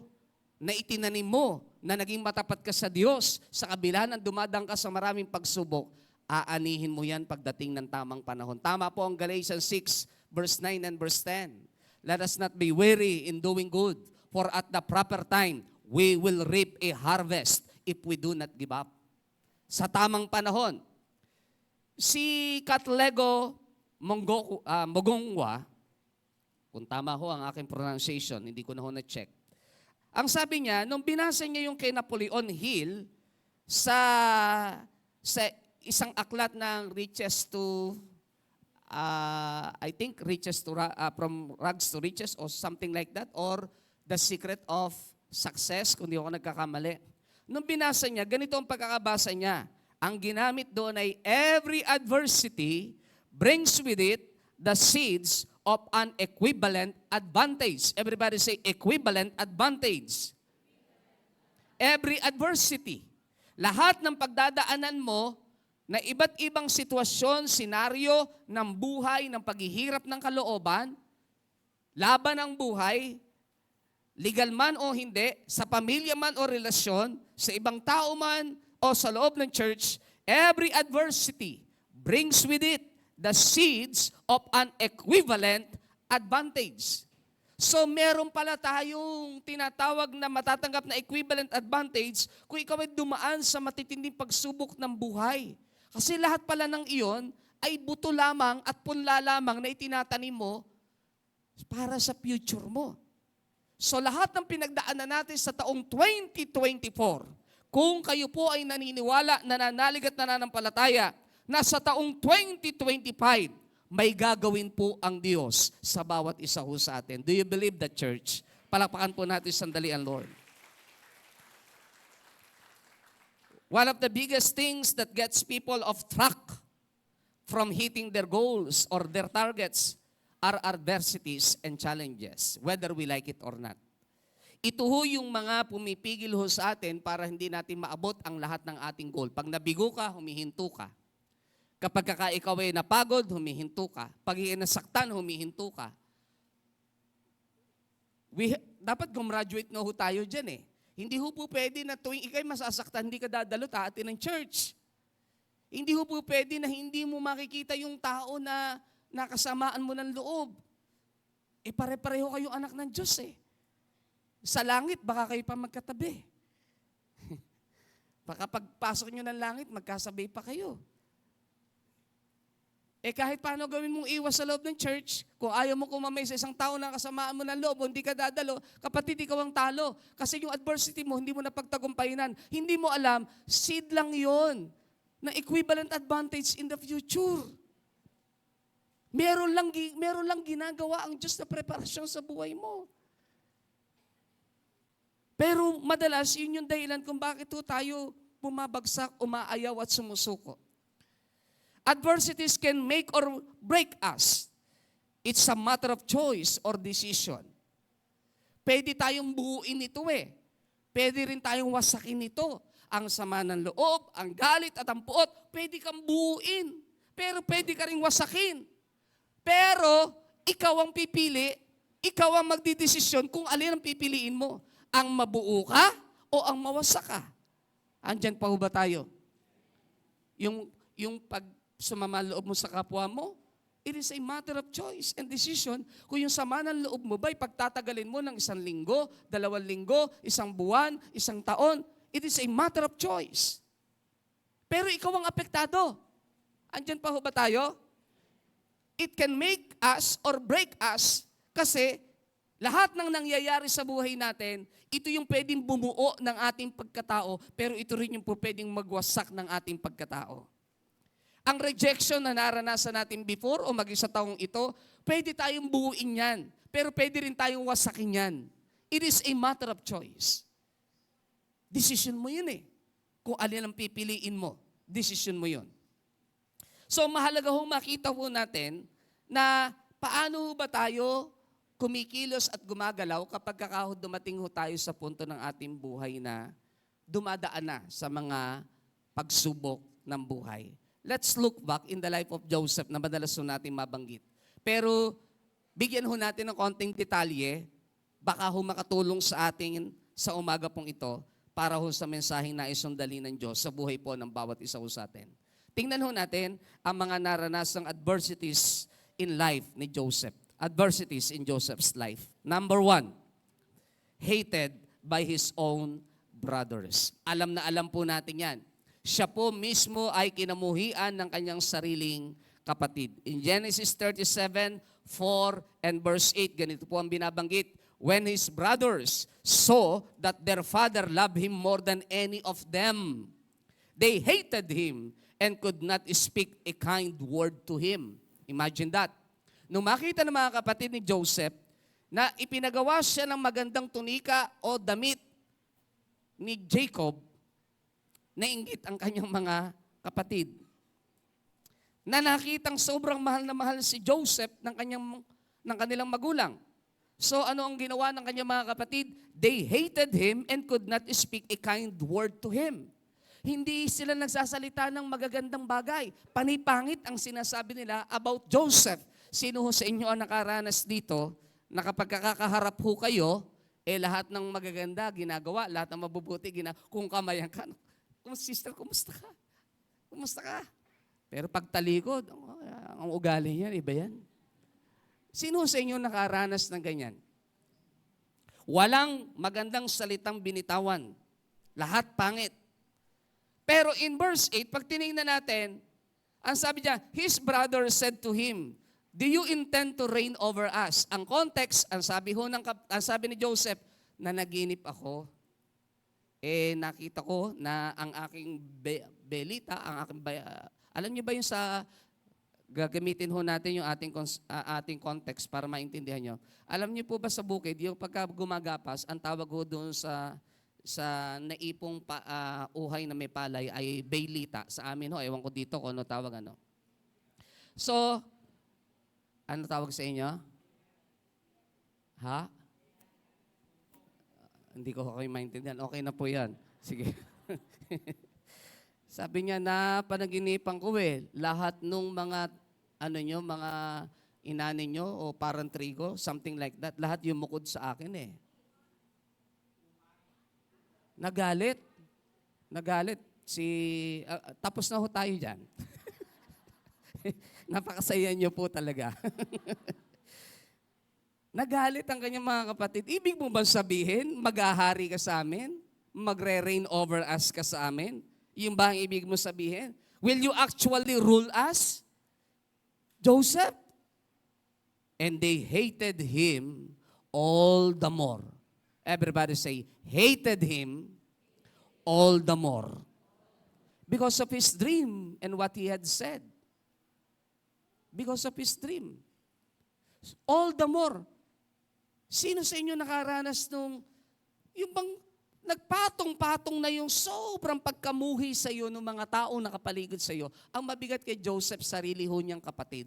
na itinanim mo na naging matapat ka sa Diyos sa kabila ng dumadang ka sa maraming pagsubok, aanihin mo yan pagdating ng tamang panahon. Tama po ang Galatians 6, verse 9 and verse 10. Let us not be weary in doing good, for at the proper time, we will reap a harvest if we do not give up. Sa tamang panahon, si Katlego Mogongwa, kung tama ho ang aking pronunciation, hindi ko na ho na-check. Ang sabi niya, nung binasa niya yung kay Napoleon Hill sa isang aklat ng Riches to, I think Riches to, from Rags to Riches or something like that, or The Secret of Success, kung di ako nagkakamali. Nung binasa niya, ganito ang pagkakabasa niya. Ang ginamit doon ay every adversity brings with it the seeds of an equivalent advantage. Everybody say equivalent advantage. Every adversity. Lahat ng pagdadaanan mo na iba't ibang sitwasyon, senaryo ng buhay, ng paghihirap ng kalooban, laban ng buhay, legal man o hindi, sa pamilya man o relasyon, sa ibang tao man o sa loob ng church, every adversity brings with it the seeds of an equivalent advantage. So meron pala tayong tinatawag na matatanggap na equivalent advantage kung ikaw ay dumaan sa matitinding pagsubok ng buhay. Kasi lahat pala ng iyon ay buto lamang at punla lamang na itinatanim mo para sa future mo. So lahat ng pinagdaanan natin sa taong 2024, kung kayo po ay naniniwala, nananalig at nananampalataya, na sa taong 2025, may gagawin po ang Diyos sa bawat isa ho sa atin. Do you believe that, church? Palakpakan po natin sandali ang Lord. One of the biggest things that gets people off track from hitting their goals or their targets are adversities and challenges, whether we like it or not. Ito ho yung mga pumipigil ho sa atin para hindi natin maabot ang lahat ng ating goal. Pag nabigo ka, humihinto ka. Kapag ikaw ay napagod, humihinto ka. Pag nasaktan, humihinto ka. Dapat gumraduate na ho tayo dyan eh. Hindi ho po pwede na tuwing ikay masasaktan, hindi ka dadalo atin ng church. Hindi ho po pwede na hindi mo makikita yung tao na nakasamaan mo ng loob. Pare-pareho kayong anak ng Diyos eh. Sa langit, baka kayo pa magkatabi. Baka pagpasok nyo ng langit, magkasabay pa kayo. Kahit paano gawin mong iwas sa loob ng church, kung ayaw mo kumamay sa isang tao na kasamaan mo ng loob, hindi ka dadalo, kapatid, ikaw ang talo. Kasi yung adversity mo, hindi mo napagtagumpayinan. Hindi mo alam, seed lang yon na equivalent advantage in the future. Meron lang ginagawa ang Diyos na preparasyon sa buhay mo. Pero madalas, yun yung dahilan kung bakit tayo bumabagsak, umaayaw at sumusuko. Adversities can make or break us. It's a matter of choice or decision. Pwede tayong buuin ito eh. Pwede rin tayong wasakin ito. Ang sama ng loob, ang galit at ang puot, pwede kang buuin. Pero pwede ka rin wasakin. Pero ikaw ang pipili ikaw ang magdidesisyon kung alin ang pipiliin mo. Ang mabuo ka o ang mawasak ka. Andyan pa ho ba tayo? Yung pag sumamaloob mo sa kapwa mo, it is a matter of choice and decision kung yung sama ng loob mo ba'y pagtatagalin mo ng 1 linggo, 2 linggo, 1 buwan, 1 taon. It is a matter of choice. Pero ikaw ang apektado. Andyan pa ho ba tayo? It can make us or break us kasi lahat ng nangyayari sa buhay natin, ito yung pwedeng bumuo ng ating pagkatao, pero ito rin yung pwedeng magwasak ng ating pagkatao. Ang rejection na naranasan natin before o mag-isa taong ito, pwede tayong buuin yan, pero pwede rin tayong wasakin yan. It is a matter of choice. Decision mo yun eh. Kung alin ang pipiliin mo, decision mo yun. So mahalaga ho makita ho natin na paano ba tayo kumikilos at gumagalaw kapag dumating ho tayo sa punto ng ating buhay na dumadaan na sa mga pagsubok ng buhay. Let's look back in the life of Joseph na madalas ho natin mabanggit. Pero bigyan ho natin ng konting detalye, baka ho makatulong sa atin sa umaga pong ito para ho sa mensaheng naisundali ng Diyos sa buhay po ng bawat isa ho sa atin. Tingnan ho natin ang mga naranasang adversities in life ni Joseph. Adversities in Joseph's life. Number 1, hated by his own brothers. Alam na alam po natin yan. Siya po mismo ay kinamuhian ng kanyang sariling kapatid. In Genesis 37, 4 and verse 8, ganito po ang binabanggit. When his brothers saw that their father loved him more than any of them, they hated him and could not speak a kind word to him. Imagine that. Nung makita ng mga kapatid ni Joseph na ipinagawa siya ng magandang tunika o damit ni Jacob, nainggit ang kanyang mga kapatid. Na nakitang sobrang mahal na mahal si Joseph ng kanilang magulang. So ano ang ginawa ng kanyang mga kapatid? They hated him and could not speak a kind word to him. Hindi sila nagsasalita ng magagandang bagay. Panipangit ang sinasabi nila about Joseph. Sino ho sa inyo ang nakaranas dito na kapag kakaharap ho kayo, lahat ng magaganda ginagawa, lahat ng mabubuti kung kamayan ka. Sister, kumusta ka? Kumusta ka? Pero pag talikod, ang ugali niyan, iba yan. Sino sa inyo nakaranas ng ganyan? Walang magandang salitang binitawan. Lahat pangit. Pero in verse 8, pag tinignan natin, ang sabi niya, his brother said to him, do you intend to reign over us? Ang context, ang sabi ni Joseph, na naginip ako, nakita ko na ang aking belita, alam niyo ba yung sa, gagamitin ho natin yung ating context para maintindihan nyo. Alam niyo po ba sa bukid, yung pagka gumagapas, ang tawag ho doon sa naipong uhay na may palay ay belita. Sa amin ho, ewan ko dito kung ano tawag ano. So, ano tawag sa inyo? Ha? Hindi ko kayo maintindihan. Okay na po yan. Sige. Sabi niya na panaginipan ko lahat nung mga, mga inanin nyo o parang trigo, something like that, lahat yumukod sa akin Nagalit. Tapos na ho tayo dyan. Napakasaya niyo po talaga. Nagalit ang kanyang mga kapatid. Ibig mo ba sabihin, maghahari ka sa amin? Magre-reign over us ka sa amin? Yung ba ang ibig mo sabihin? Will you actually rule us? Joseph? And they hated him all the more. Everybody say, hated him all the more. Because of his dream and what he had said. Because of his dream. All the more. Sino sa inyo nakaranas nung, yung bang nagpatong-patong na yung sobrang pagkamuhi sa iyo ng mga taong nakapaligid sa iyo? Ang mabigat kay Joseph, sarili ho niyang kapatid.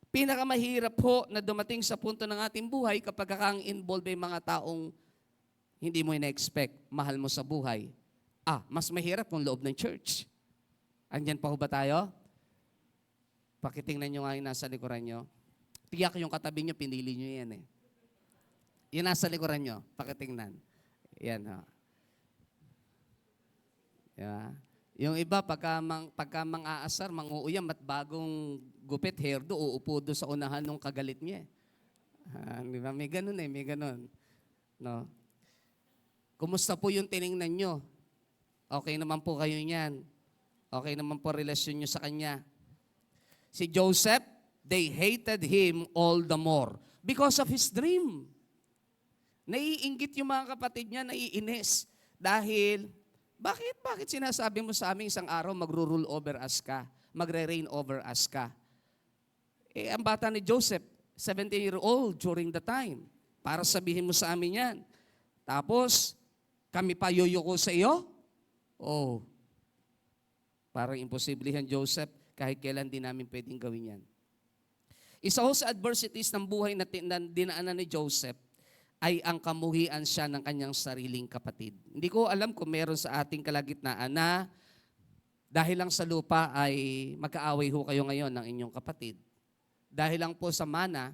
Pinakamahirap po na dumating sa punto ng ating buhay kapag kang involved ay mga taong hindi mo ina-expect, mahal mo sa buhay. Mas mahirap kung loob ng church. Andyan pa ho ba tayo? Pakitingnan nyo nga yung nasa likuran nyo. Tiyak yung katabi nyo, pinili nyo yan eh. Yung nasa likuran nyo, pakitingnan. Yan ha. Yeah. Yung iba, pagka mang-aasar, mang-uuyam at bagong gupit, hairdo, uupo doon sa unahan ng kagalit niya. Di ba? May ganun eh, may ganun. No? Kumusta po yung tiningnan nyo? Okay naman po kayo niyan. Okay naman po relasyon nyo sa kanya. Si Joseph, they hated him all the more because of his dream. Naiinggit yung mga kapatid niya, naiinis. Dahil, bakit sinasabi mo sa amin isang araw magro-rule over us ka, magre-reign over us ka? Eh, ang bata ni Joseph, 17-year-old during the time. Para sabihin mo sa amin yan. Tapos, kami pa yuyuko sa iyo? Oh, parang imposible yan, Joseph. Kahit kailan din namin pwedeng gawin yan. Isa ho sa adversities ng buhay na dinaanan ni Joseph ay ang kamuhian siya ng kanyang sariling kapatid. Hindi ko alam kung meron sa ating kalagitnaan na dahil lang sa lupa ay magkaaway ho kayo ngayon ng inyong kapatid. Dahil lang po sa mana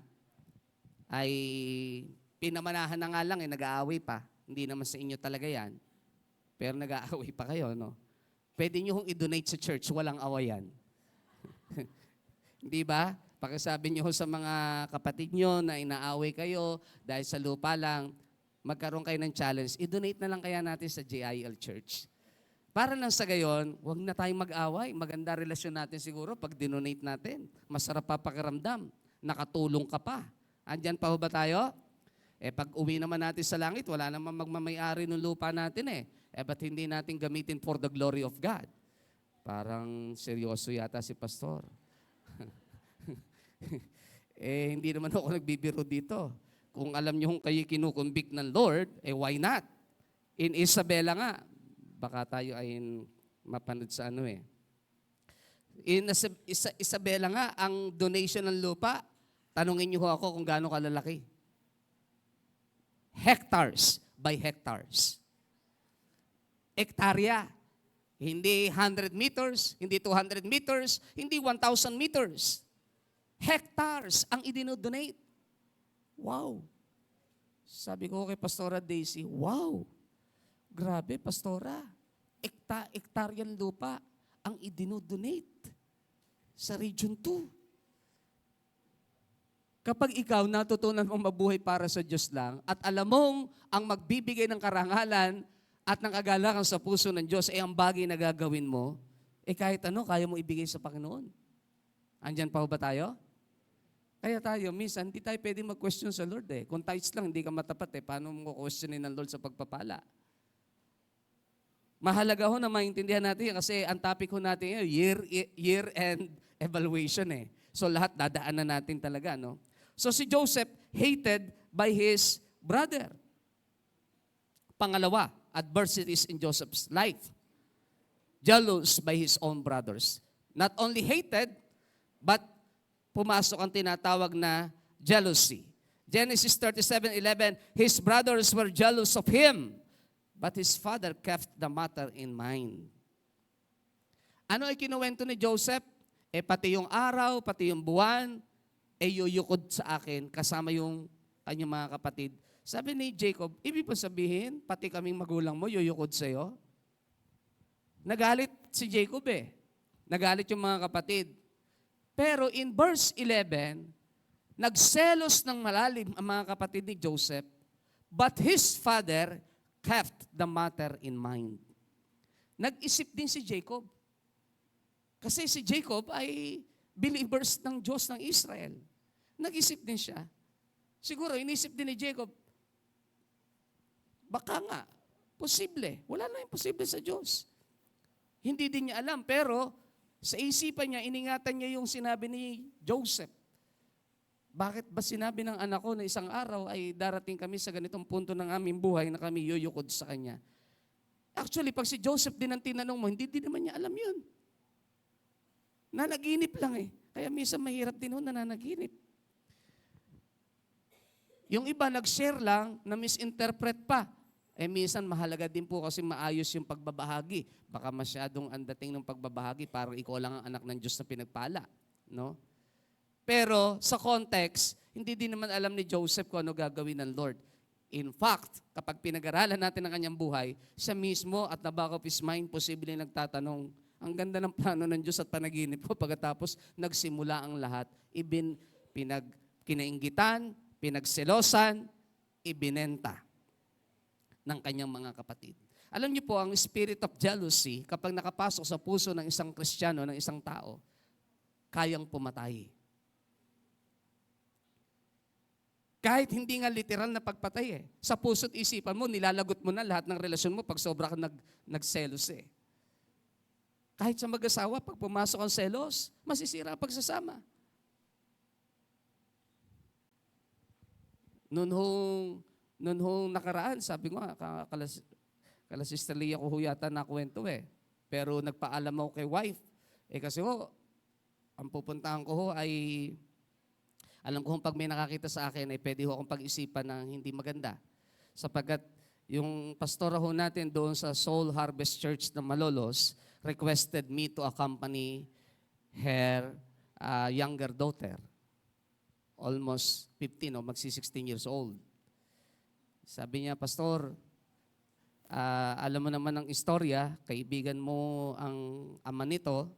ay pinamanahan na nga lang nag-aaway pa. Hindi naman sa inyo talaga yan. Pero nag-aaway pa kayo, no? Pwede nyo hong i-donate sa church, walang awayan. Hindi ba? Pakisabi nyo sa mga kapatid nyo na inaaway kayo dahil sa lupa lang, magkaroon kayo ng challenge, i-donate na lang kaya natin sa JIL Church. Para lang sa gayon, huwag na tayong mag-away. Maganda relasyon natin siguro pag dinonate natin. Masarap pa pakiramdam. Nakatulong ka pa. Andyan pa ho ba tayo? Eh pag uwi naman natin sa langit, wala naman magmamayari ng lupa natin eh. Eh ba't hindi natin gamitin for the glory of God? Parang seryoso yata si pastor. Eh, hindi naman ako nagbibiro dito. Kung alam niyo kung kayo kinukumbik ng Lord, eh why not? In Isabela nga, baka tayo ay mapanood sa ano eh. In Isabela nga, ang donation ng lupa, tanungin niyo ho ako kung gaano kalalaki. Hectares by hectares. Hektarya. Hindi 100 meters, hindi 200 meters, hindi 1,000 meters. Hectares ang idinodonate. Wow. Sabi ko kay Pastora Daisy, wow. Grabe, Pastora. Hektaryan lupa ang idinodonate sa Region 2. Kapag ikaw natutunan mong mabuhay para sa Diyos lang at alam mong ang magbibigay ng karangalan at ng kagalakan sa puso ng Diyos ay ang bagay na gagawin mo, eh kahit ano, kaya mo ibigay sa Panginoon. Andyan pa ho ba tayo? Kaya tayo, minsan, hindi tayo pwede mag-question sa Lord eh. Kung tithes lang, hindi ka matapat eh. Paano mo questionin ng Lord sa pagpapala? Mahalaga ho na maintindihan natin kasi ang topic ho natin year-end evaluation eh. So lahat dadaanan natin talaga, no? So si Joseph hated by his brother. Pangalawa, adversities in Joseph's life. Jealous by his own brothers. Not only hated, but pumasok ang tinatawag na jealousy. Genesis 37:11, his brothers were jealous of him, but his father kept the matter in mind. Ano ay kinuwento ni Joseph? Eh pati yung araw, pati yung buwan, eh yuyukod sa akin kasama yung kanyang mga kapatid. Sabi ni Jacob, ibig pa sabihin, pati kaming magulang mo yuyukod sa'yo? Nagalit si Jacob eh. Nagalit yung mga kapatid. Pero in verse 11, nagselos ng malalim ang mga kapatid ni Joseph, but his father kept the matter in mind. Nag-isip din si Jacob. Kasi si Jacob ay believers ng Diyos ng Israel. Nag-isip din siya. Siguro, inisip din ni Jacob, baka nga, posible. Wala na yung posible sa Diyos. Hindi din niya alam, pero sa isipan niya, iningatan niya yung sinabi ni Joseph. Bakit ba sinabi ng anak ko na isang araw ay darating kami sa ganitong punto ng aming buhay na kami yuyukod sa kanya? Actually, pag si Joseph din ang tinanong mo, hindi din naman niya alam yun. Nanaginip lang eh. Kaya minsan mahirap din na nanaginip. Yung iba nag-share lang na misinterpret pa. Eh minsan mahalaga din po kasi maayos yung pagbabahagi. Baka masyadong ang dating ng pagbabahagi, parang ikaw lang ang anak ng Diyos na pinagpala. No? Pero sa context, hindi din naman alam ni Joseph kung ano gagawin ng Lord. In fact, kapag pinag-aralan natin ang kanyang buhay, siya mismo at the back of his mind, posibleng nagtatanong, ang ganda ng plano ng Diyos at panaginip ko pagkatapos nagsimula ang lahat. Kinainggitan, pinagselosan, ibinenta ng kanyang mga kapatid. Alam niyo po, ang spirit of jealousy, kapag nakapasok sa puso ng isang Kristiyano, ng isang tao, kayang pumatay. Kahit hindi nga literal na pagpatay eh. Sa puso't isipan mo, nilalagot mo na lahat ng relasyon mo pag sobra ka nagselos eh. Kahit sa mag-asawa, pag pumasok ang selos, masisira ang pagsasama. Noon hong nakaraan, sabi ko nga, kala Sister Leah ko yata na kwento eh. Pero nagpaalam ako kay wife. Kasi ang pupuntahan ko ay, alam ko pag may nakakita sa akin ay pwede akong pag-isipan ng hindi maganda. Sapagkat yung pastora natin doon sa Soul Harvest Church ng Malolos requested me to accompany her younger daughter. Almost 15 o magsi-16 years old. Sabi niya, Pastor, alam mo naman ang istorya, kaibigan mo ang ama nito,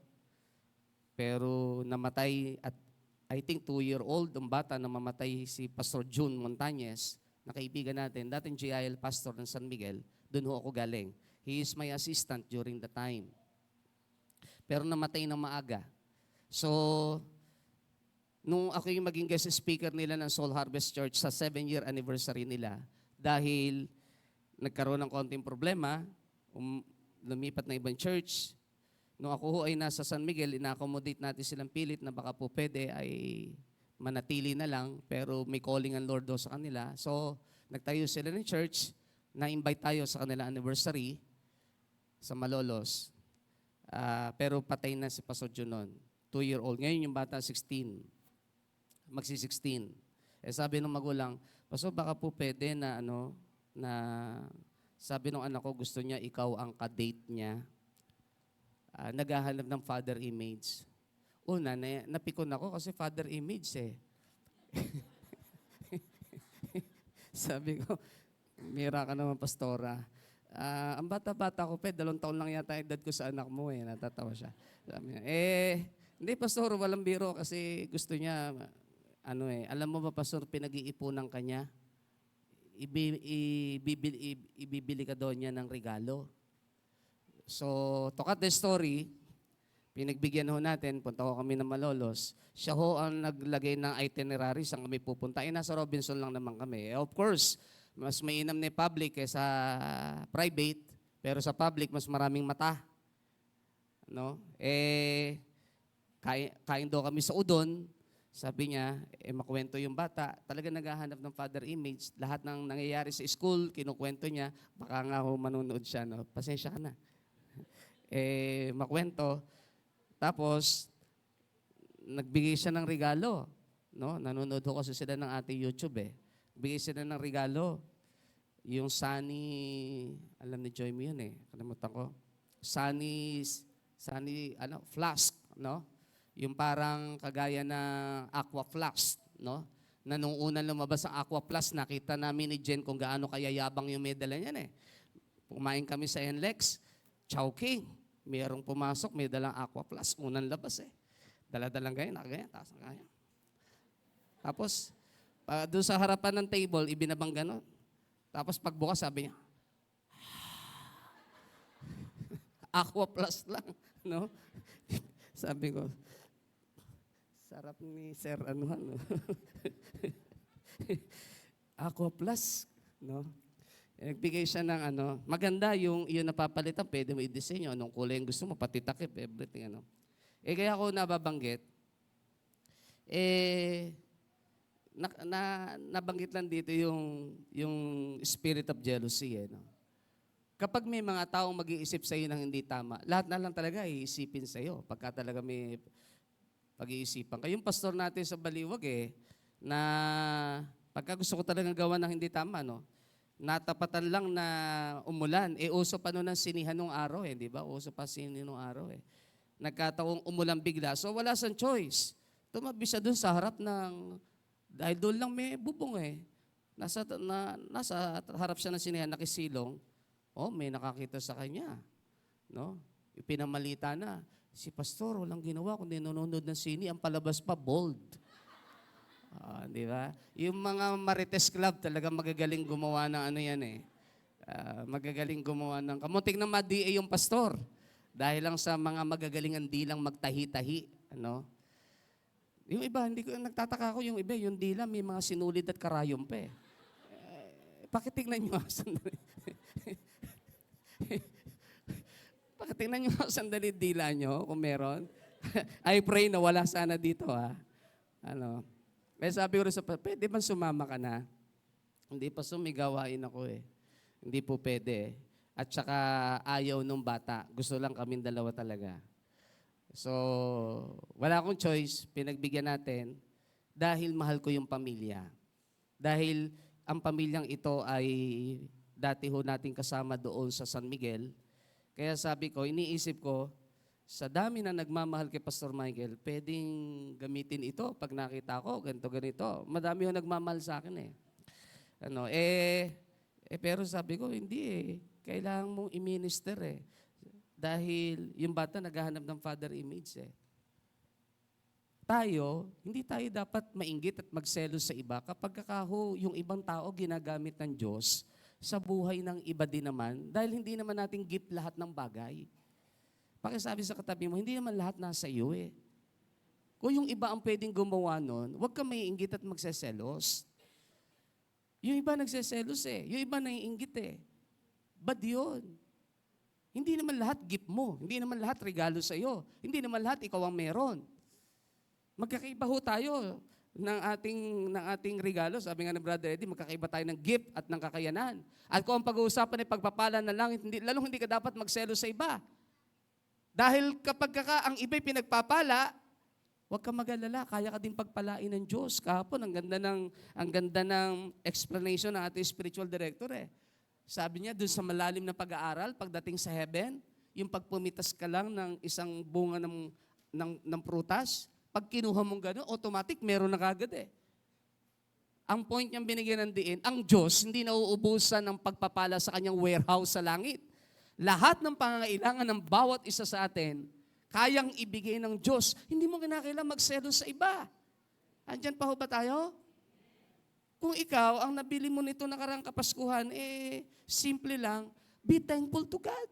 pero namatay at I think 2-year-old ang bata na mamatay si Pastor June Montañez, na kaibigan natin, dating GIL pastor ng San Miguel, doon ako galing. He is my assistant during the time. Pero namatay ng maaga. So, nung ako yung maging guest speaker nila ng Soul Harvest Church sa 7-year anniversary nila, dahil nagkaroon ng konting problema, lumipat na ibang church. Nung ako ay nasa San Miguel, ina-accommodate natin silang pilit na baka po pwede ay manatili na lang, pero may calling ang Lord do sa kanila. So, nagtayo sila ng church, na-invite tayo sa kanila anniversary sa Malolos. Pero patay na si Pastor Junon, 2-year-old. Ngayon yung bata 16, magsi-16. Sabi ng magulang, Pastor, baka po pwede na sabi ng anak ko, gusto niya ikaw ang ka-date niya. Naghahanap ng father image. Una, napikon ako kasi father image eh. Sabi ko, mira ka naman, pastora. Ang bata-bata ko, 2 taon lang yata edad ko sa anak mo eh. Natatawa siya. Sabi niya, hindi pastor, walang biro kasi gusto niya, alam mo ba pastor, pinag-iipunan ka niya. Ibibili ka daw niya ng regalo. So, to cut the story, pinagbigyan natin, punta ko kami ng Malolos. Siya ang naglagay ng itinerary saan kami pupunta. Nasa Robinson lang naman kami. Of course, mas mainam na public kaysa private, pero sa public, mas maraming mata. No? Kain daw kami sa udon. Sabi niya, makwento yung bata. Talaga naghahanap ng father image. Lahat ng nangyayari sa school, kinukwento niya. Baka nga manunood siya. No? Pasensya ka na. Makwento. Tapos, nagbigay siya ng regalo. No? Nanonood ko kasi sila ng ating YouTube eh. Bigay sila ng regalo. Yung Sunny, alam ni Joy mo yun eh. Kalimutan ko. Sunny, flask, no? Yung parang kagaya ng aqua flask, no? Na nung unang lumabas ang aqua flask, nakita namin ni Jen kung gaano kayayabang yung medala niyan eh. Pumain kami sa NLEX, Chowking. Mayroong pumasok, may dalang aqua flask, unang labas eh. Dala-dalang ganyan, nakaganyan, taas na kaya. Tapos, doon sa harapan ng table, ibinabang ganon. Tapos pagbukas, sabi niya, aqua plus lang, no? Sabi ko, sarap ni Sir Anuhan, no? Aqua plus, no? Nagbigay siya ng maganda yung napapalitan, pwede mo i-design anong kulay yung gusto mo, pati takip, everything, kaya ako nababanggit, nabanggit lang dito yung spirit of jealousy. No? Kapag may mga taong mag-iisip sa iyo ng hindi tama, lahat na lang talaga iisipin sa iyo pagka talaga may pag-iisipan. Kayong pastor natin sa Baliwag na pagka gusto ko talaga gawa ng hindi tama, no? Natapatan lang na umulan. Uso pa noon ang sinihan nung araw di ba? Uso pa sinihan nung araw Nagkataong umulan bigla. So wala sang choice. tumabi siya doon sa harap dahil doon lang may bubong eh. Nasa harap siya ng sinehan, nakisilong. Oh, may nakakita sa kanya. No? Ipinamalita na. Si pastor, walang ginawa kundi nanonood ng sini, ang palabas pa, bold. Di ba? Yung mga Marites Club, talaga magagaling gumawa ng ano yan eh. Magagaling gumawa ng, kamuntik na ma-DA yung pastor. Dahil lang sa mga magagalingan dilang magtahi-tahi. Ano? Yung iba, hindi ko, nagtataka ko yung iba, yung dila may mga sinulid at karayom pa eh. Pakitingnan nyo sandali. Pakitingnan nyo sandali dila nyo kung meron. I pray na wala sana dito ha. Ano? Kaya sabi ko rin sa pwede bang sumama ka na? Hindi pa sumigawain ako eh. Hindi po pwede. At saka ayaw nung bata. Gusto lang kaming dalawa talaga. So, wala akong choice. Pinagbigyan natin dahil mahal ko yung pamilya. Dahil ang pamilyang ito ay dati ho natin kasama doon sa San Miguel. Kaya sabi ko, iniisip ko, sa dami na nagmamahal kay Pastor Michael, pwedeng gamitin ito pag nakita ko, ganito. Madami ho nagmamahal sa akin eh. Pero sabi ko, hindi eh. Kailangan mong i-minister eh. Dahil yung bata naghahanap ng father image eh. Hindi tayo dapat mainggit at magselos sa iba kapag kakaho yung ibang tao ginagamit ng Diyos sa buhay ng iba din naman dahil hindi naman natin gift lahat ng bagay. Pakisabi sa katabi mo, hindi naman lahat nasa iyo eh. Kung yung iba ang pwedeng gumawa nun, huwag ka maiinggit at magseselos. Yung iba nagseselos eh. Yung iba naiinggit eh. Bad yun. Hindi naman lahat gift mo. Hindi naman lahat regalo sa iyo. Hindi naman lahat ikaw ang meron. Magkakaiba ho tayo ng ating regalo. Sabi nga ni Brother Eddie, magkakaiba tayo ng gift at ng kakayanan. At kung ang pag-uusapan ay pagpapala na lang, lalong hindi ka dapat magselos sa iba. Dahil kapag ang iba'y pinagpapala, huwag ka mag-alala, kaya ka din pagpalain ng Diyos. Kahapon, ang ganda ng explanation ng ating spiritual director eh. Sabi niya, dun sa malalim na pag-aaral, pagdating sa heaven, yung pagpumitas ka lang ng isang bunga ng prutas, pag kinuha mong gano'n, automatic, meron na kagad eh. Ang point niyang binigyan ng diin, ang Diyos hindi nauubusan ng pagpapala sa kanyang warehouse sa langit. Lahat ng pangangailangan ng bawat isa sa atin, kayang ibigay ng Diyos. Hindi mo kinakailangan magselos sa iba. Andyan pa ho ba tayo? Kung ikaw, ang nabili mo nito nakarang Kapaskuhan, simple lang, be thankful to God.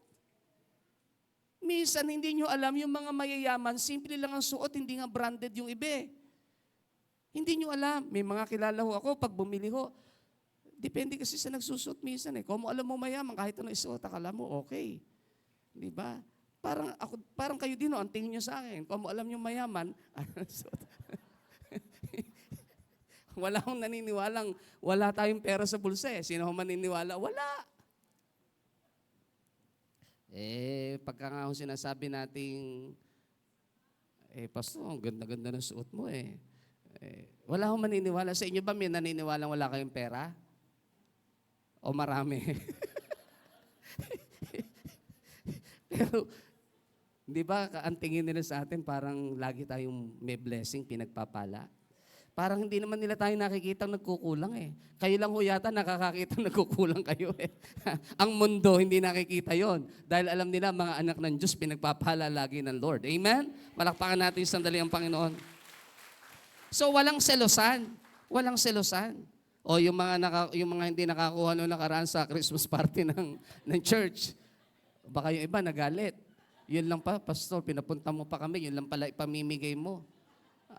Minsan, hindi nyo alam, yung mga mayayaman, simple lang ang suot, hindi nga branded yung iba. Hindi nyo alam. May mga kilala ho ako, pag bumili ho, depende kasi sa nagsusuot minsan eh. Kung mo alam mo mayaman, kahit ano isuot, akala mo, okay. Di ba? Parang kayo din, ang tingin nyo sa akin. Kung mo alam nyo mayaman, wala akong naniniwalang wala tayong pera sa bulsa eh. Sino man maniniwala? Wala. Pagka nga sinasabi nating, Pastor, ang ganda-ganda ng suot mo eh. Wala akong maniniwala. Sa inyo ba may naniniwalang wala kayong pera? O marami? Pero, di ba, ang tingin nila sa atin, parang lagi tayong may blessing, pinagpapala. Parang hindi naman nila tayo nakikita nagkukulang eh. Kayo lang ho yata nakakakita nagkukulang kayo eh. Ang mundo hindi nakikita yon dahil alam nila mga anak ng Diyos pinagpapala lagi ng Lord. Amen? Malakpakan natin sandali ang Panginoon. So walang selosan. Walang selosan. O yung mga hindi nakakuha noong nakaraan sa Christmas party ng church. Baka yung iba nagalit. Yun lang pa, Pastor, pinapunta mo pa kami, yun lang pala ipamimigay mo.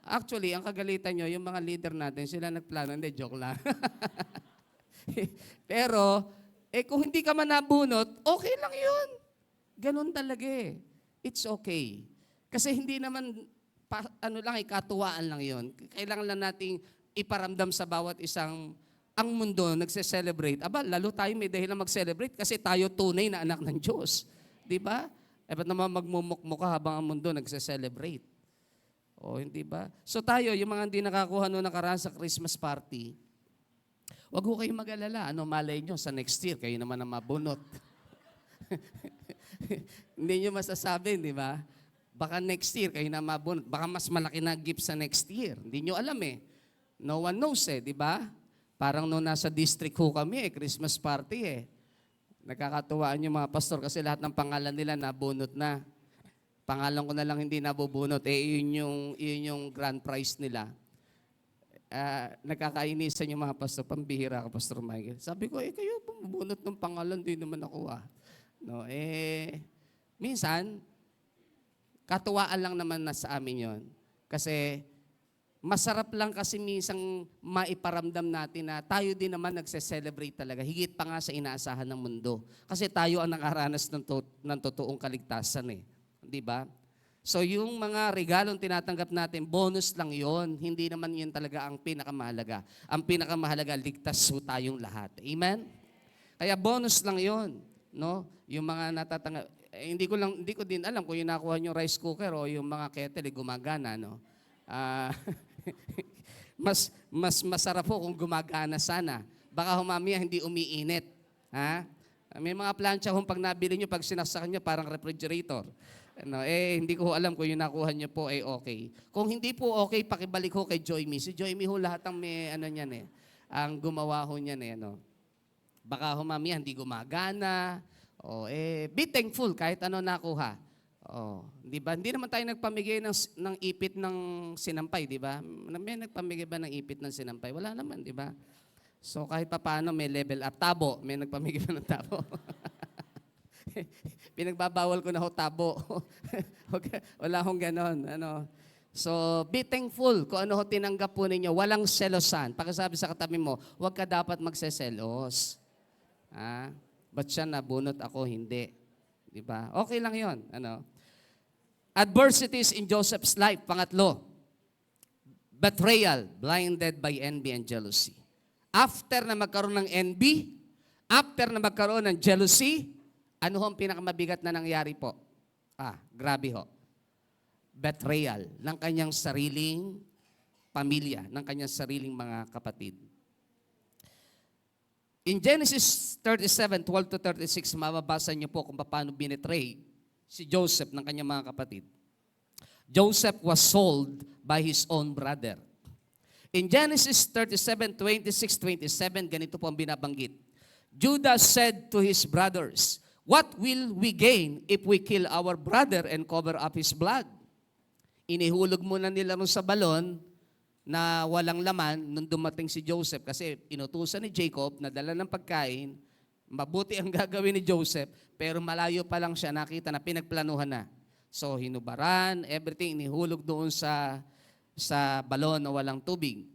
Actually, ang kagalitan nyo, yung mga leader natin, sila nagplano. Hindi, joke lang. Pero, kung hindi ka man nabunot, okay lang yun. Ganun talaga eh. It's okay. Kasi hindi naman, katuwaan lang yun. Kailangan lang nating iparamdam sa bawat isang, ang mundo nagse-celebrate. Lalo tayo may dahilan mag-celebrate kasi tayo tunay na anak ng Diyos. Di ba? Ba't naman magmumukmuk ka habang ang mundo nagse-celebrate? O, hindi ba? So tayo, yung mga hindi nakakuha noong nakaraan sa Christmas party, wag ho kayong mag-alala. Ano malay nyo, sa next year, kayo naman ang mabunot. Hindi nyo masasabi, di ba? Baka next year kayo na mabunot. Baka mas malaki na gift sa next year. Hindi nyo alam eh. No one knows eh, di ba? Parang nung nasa district ho kami Christmas party eh. Nakakatuwaan yung mga pastor kasi lahat ng pangalan nila nabunot na. Pangalan ko na lang hindi nabubunot. Yun yung grand prize nila. Nagkakainisan yung mga pastor. Pambihira ka, Pastor Michael. Sabi ko, kayo bumubunot ng pangalan, di naman ako No, minsan, katuwaan lang naman na sa amin yon. Kasi, masarap lang kasi minsang maiparamdam natin na tayo din naman nagse-celebrate talaga. Higit pa nga sa inaasahan ng mundo. Kasi tayo ang nakaranas ng totoong kaligtasan eh. Di ba? So yung mga regalong tinatanggap natin, bonus lang yon. Hindi naman yun talaga ang pinakamahalaga. Ang pinakamahalaga, ligtas ho tayong lahat. Amen? Kaya bonus lang yon, no? Yung mga natatanggap, hindi ko din alam kung yung nakuha yung rice cooker o yung mga kettle gumagana, no? Mas masarap po kung gumagana sana. Baka humamaya hindi umiinit. Ha? May mga plancha kung pag nabili nyo, pag sinaksakan nyo, parang refrigerator. Hindi ko alam kung yung nakuha nyo po ay okay. Kung hindi po okay, pakibalik ho kay Joyme. Si Joyme ho lahat ang may niyan eh. Ang gumawa ho niyan eh. Baka humamaya hindi gumagana. Be thankful kahit ano nakuha. Di ba? Hindi naman tayo nagpamigay ng ipit ng sinampay, di ba? May nagpamigay ba ng ipit ng sinampay? Wala naman, di ba? So kahit pa paano may level up. Tabo, may nagpamigay ba ng tabo? Pinagbabawal ko na ho tabo. Wala hong ganon. So, be thankful kung ano ho tinanggap po ninyo. Walang selosan. Pagkasabi sa katabi mo, huwag ka dapat magseselos. Ba't siya nabunot ako? Hindi. Di ba? Okay lang yon. Adversities in Joseph's life. Pangatlo, betrayal, blinded by envy and jealousy. After na magkaroon ng envy, after na magkaroon ng jealousy, ano ho ang pinakamabigat na nangyari po? Grabe ho. Betrayal ng kanyang sariling pamilya, ng kanyang sariling mga kapatid. In Genesis 37:12-36, mababasa niyo po kung paano binetray si Joseph ng kanyang mga kapatid. Joseph was sold by his own brother. In Genesis 37:26-27, ganito po ang binabanggit. Judah said to his brothers, "What will we gain if we kill our brother and cover up his blood?" Inihulog muna nila sa balon na walang laman nung dumating si Joseph kasi inutusan ni Jacob na dala ng pagkain. Mabuti ang gagawin ni Joseph, pero malayo pa lang siya, nakita na pinagplanuhan na. So hinubaran, everything, inihulog doon sa balon na walang tubig.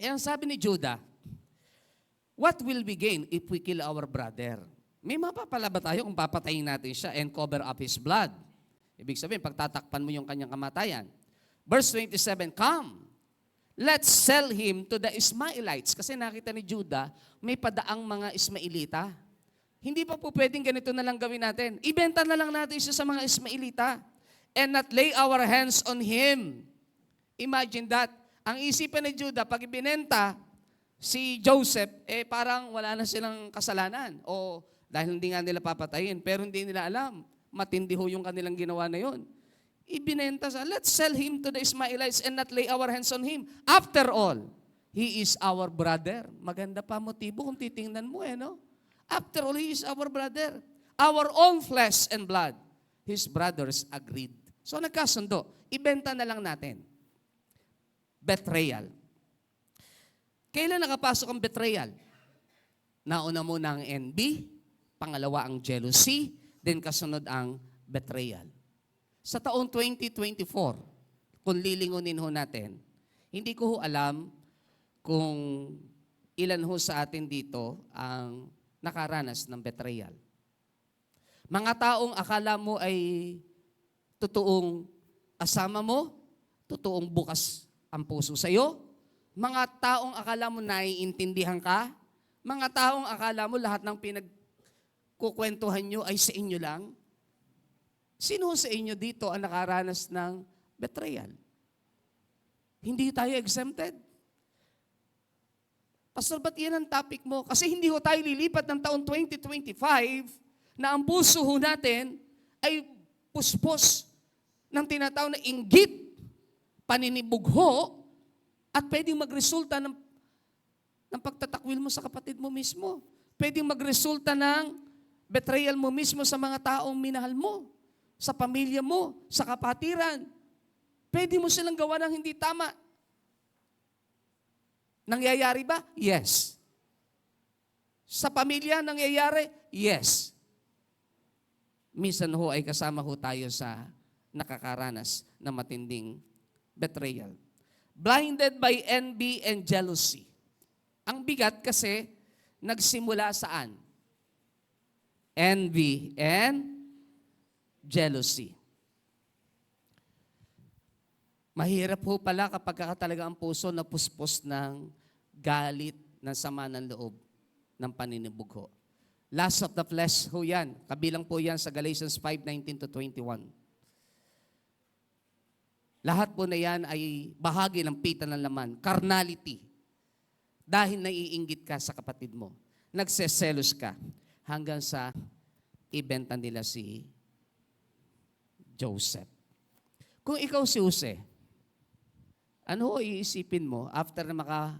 Eh ang sabi ni Judah, what will we gain if we kill our brother? May mapapala ba tayo kung papatayin natin siya and cover up his blood? Ibig sabihin, pagtatakpan mo yung kanyang kamatayan. Verse 27, come, let's sell him to the Ismaelites. Kasi nakita ni Judah, may padaang mga Ismaelita. Hindi pa po pwedeng ganito na lang gawin natin. Ibenta na lang natin siya sa mga Ismaelita and not lay our hands on him. Imagine that. Ang isipan ni Judah, pag ibinenta si Joseph, parang wala na silang kasalanan. O dahil hindi nga nila papatayin, pero hindi nila alam. Matindi ho yung kanilang ginawa na yun. Ibinenta sa, let's sell him to the Ismaelites and not lay our hands on him. After all, he is our brother. Maganda pa motibo kung titingnan mo no? After all, he is our brother. Our own flesh and blood. His brothers agreed. So nagkasundo, ibenta na lang natin. Betrayal. Kailan nakapasok ang betrayal? Nauna muna ang envy, pangalawa ang jealousy, then kasunod ang betrayal. Sa taong 2024, kung lilingunin ho natin, hindi ko ho alam kung ilan ho sa atin dito ang nakaranas ng betrayal. Mga taong akala mo ay totoong kasama mo, totoong bukas ang puso sa iyo, mga taong akala mo naiintindihan ka, mga taong akala mo lahat ng pinagkukwentuhan nyo ay sa inyo lang. Sino sa inyo dito ang nakaranas ng betrayal? Hindi tayo exempted. Pastor, ba't yan ang topic mo? Kasi hindi ho tayo lilipat ng taon 2025 na ang puso ho natin ay puspos ng tinatawag na inggit, paninibugho, at pwedeng magresulta ng pagtatakwil mo sa kapatid mo mismo. Pwedeng magresulta ng betrayal mo mismo sa mga taong minahal mo, sa pamilya mo, sa kapatiran. Pwede mo silang gawa ng hindi tama. Nangyayari ba? Yes. Sa pamilya, nangyayari? Yes. Minsan ho ay kasama ho tayo sa nakakaranas na matinding betrayal. Blinded by envy and jealousy. Ang bigat kasi nagsimula saan? Envy and jealousy. Mahirap ho pala kapag talaga ang puso na puspos ng galit, ng sama ng loob, ng paninibugho. Lust of the flesh ho yan. Kabilang po yan sa Galatians 5:19-21. Lahat po na yan ay bahagi ng pita ng laman. Carnality. Dahil naiinggit ka sa kapatid mo. Nagseselos ka hanggang sa ibenta nila si Joseph. Kung ikaw si Jose, ano ho iisipin mo after na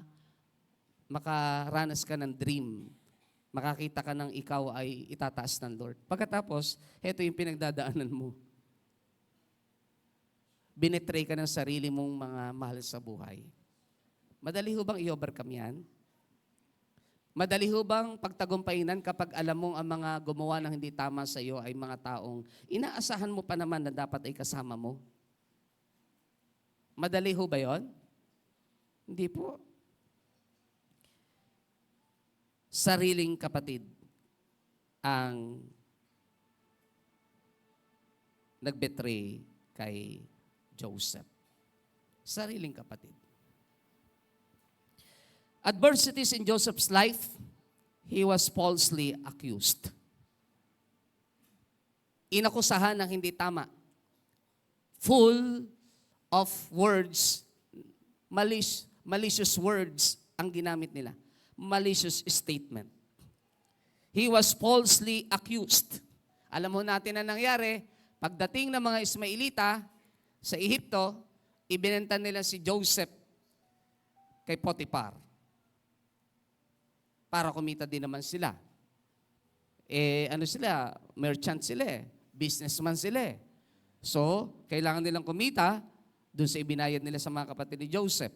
makaranas ka ng dream, makakita ka ng ikaw ay itataas ng Lord. Pagkatapos, heto yung pinagdadaanan mo. Binetray ka ng sarili mong mga mahal sa buhay. Madali ho bang i-overcome yan? Madali ho bang pagtagumpayinan kapag alam mong ang mga gumawa ng hindi tama sa iyo ay mga taong inaasahan mo pa naman na dapat ay kasama mo? Madali ho ba yon? Hindi po. Sariling kapatid ang nagbetray kay Joseph. Sariling kapatid. Adversities in Joseph's life, he was falsely accused. Inakusahan ng hindi tama. Full of words, malicious words ang ginamit nila. Malicious statement. He was falsely accused. Alam mo natin na nangyari, pagdating ng mga Ismailita sa Ehipto, ibinenta nila si Joseph kay Potiphar. Para kumita din naman sila. Ano sila? Merchant sila eh. Businessman sila eh. So, kailangan nilang kumita doon sa ibinayad nila sa mga kapatid ni Joseph.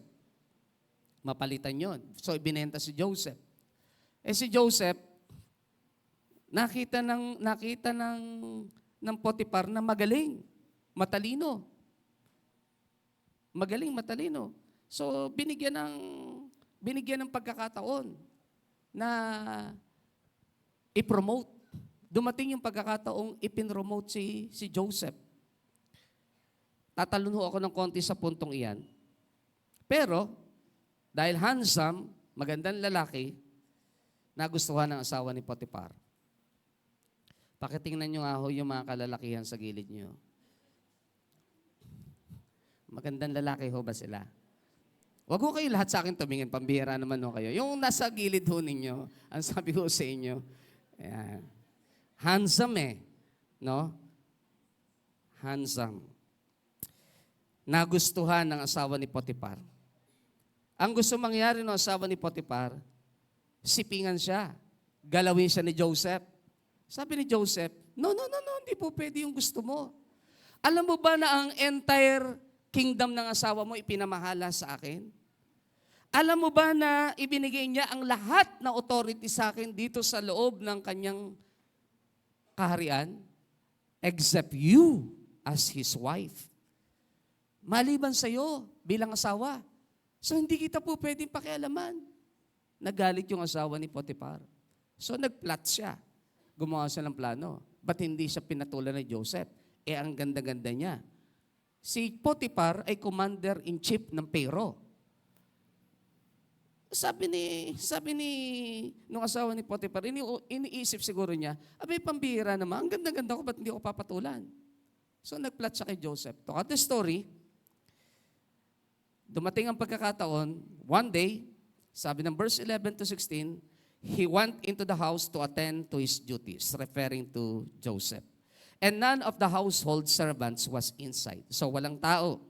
Mapalitan yon. So, ibinenta si Joseph. Si Joseph, nakita ng Potiphar na magaling, matalino. Magaling, matalino. So, binigyan ng pagkakataon na i-promote. Dumating yung pagkakataong ipin-promote si Joseph. Tatalon ho ako ng konti sa puntong iyan. Pero, dahil handsome, magandang lalaki, nagustuhan ng asawa ni Potiphar. Pakitingnan nyo nga ho yung mga kalalakihan sa gilid nyo. Magandang lalaki ho ba sila? Huwag ho kayo lahat sa akin tumingin, pambihira naman ho kayo. Yung nasa gilid ho ninyo, ang sabi ho sa inyo, ayan, handsome eh. No? Handsome. Nagustuhan ng asawa ni Potiphar. Ang gusto mangyari ng asawa ni Potiphar, sipingan siya. Galawin siya ni Joseph. Sabi ni Joseph, no, hindi po pwede yung gusto mo. Alam mo ba na ang entire kingdom ng asawa mo ipinamahala sa akin? Alam mo ba na ibinigay niya ang lahat na authority sa akin dito sa loob ng kanyang kaharian? Except you as his wife. Maliban sa iyo bilang asawa. So hindi kita po pwedeng pakialaman. Nagalit yung asawa ni Potiphar. So nagplot siya. Gumawa siya ng plano. Ba't hindi siya pinatulan ni Joseph? Ang ganda-ganda niya. Si Potiphar ay commander-in-chief ng Pharaoh. Sabi ni nung asawa ni Potiphar, iniisip siguro niya, abay pambihira naman, ang ganda-ganda ko, ba't hindi ko papatulan? So nagplot siya kay Joseph. To cut the story, dumating ang pagkakataon, one day, sabi ng verse 11-16, he went into the house to attend to his duties, referring to Joseph. and none of the household servants was inside. So walang tao.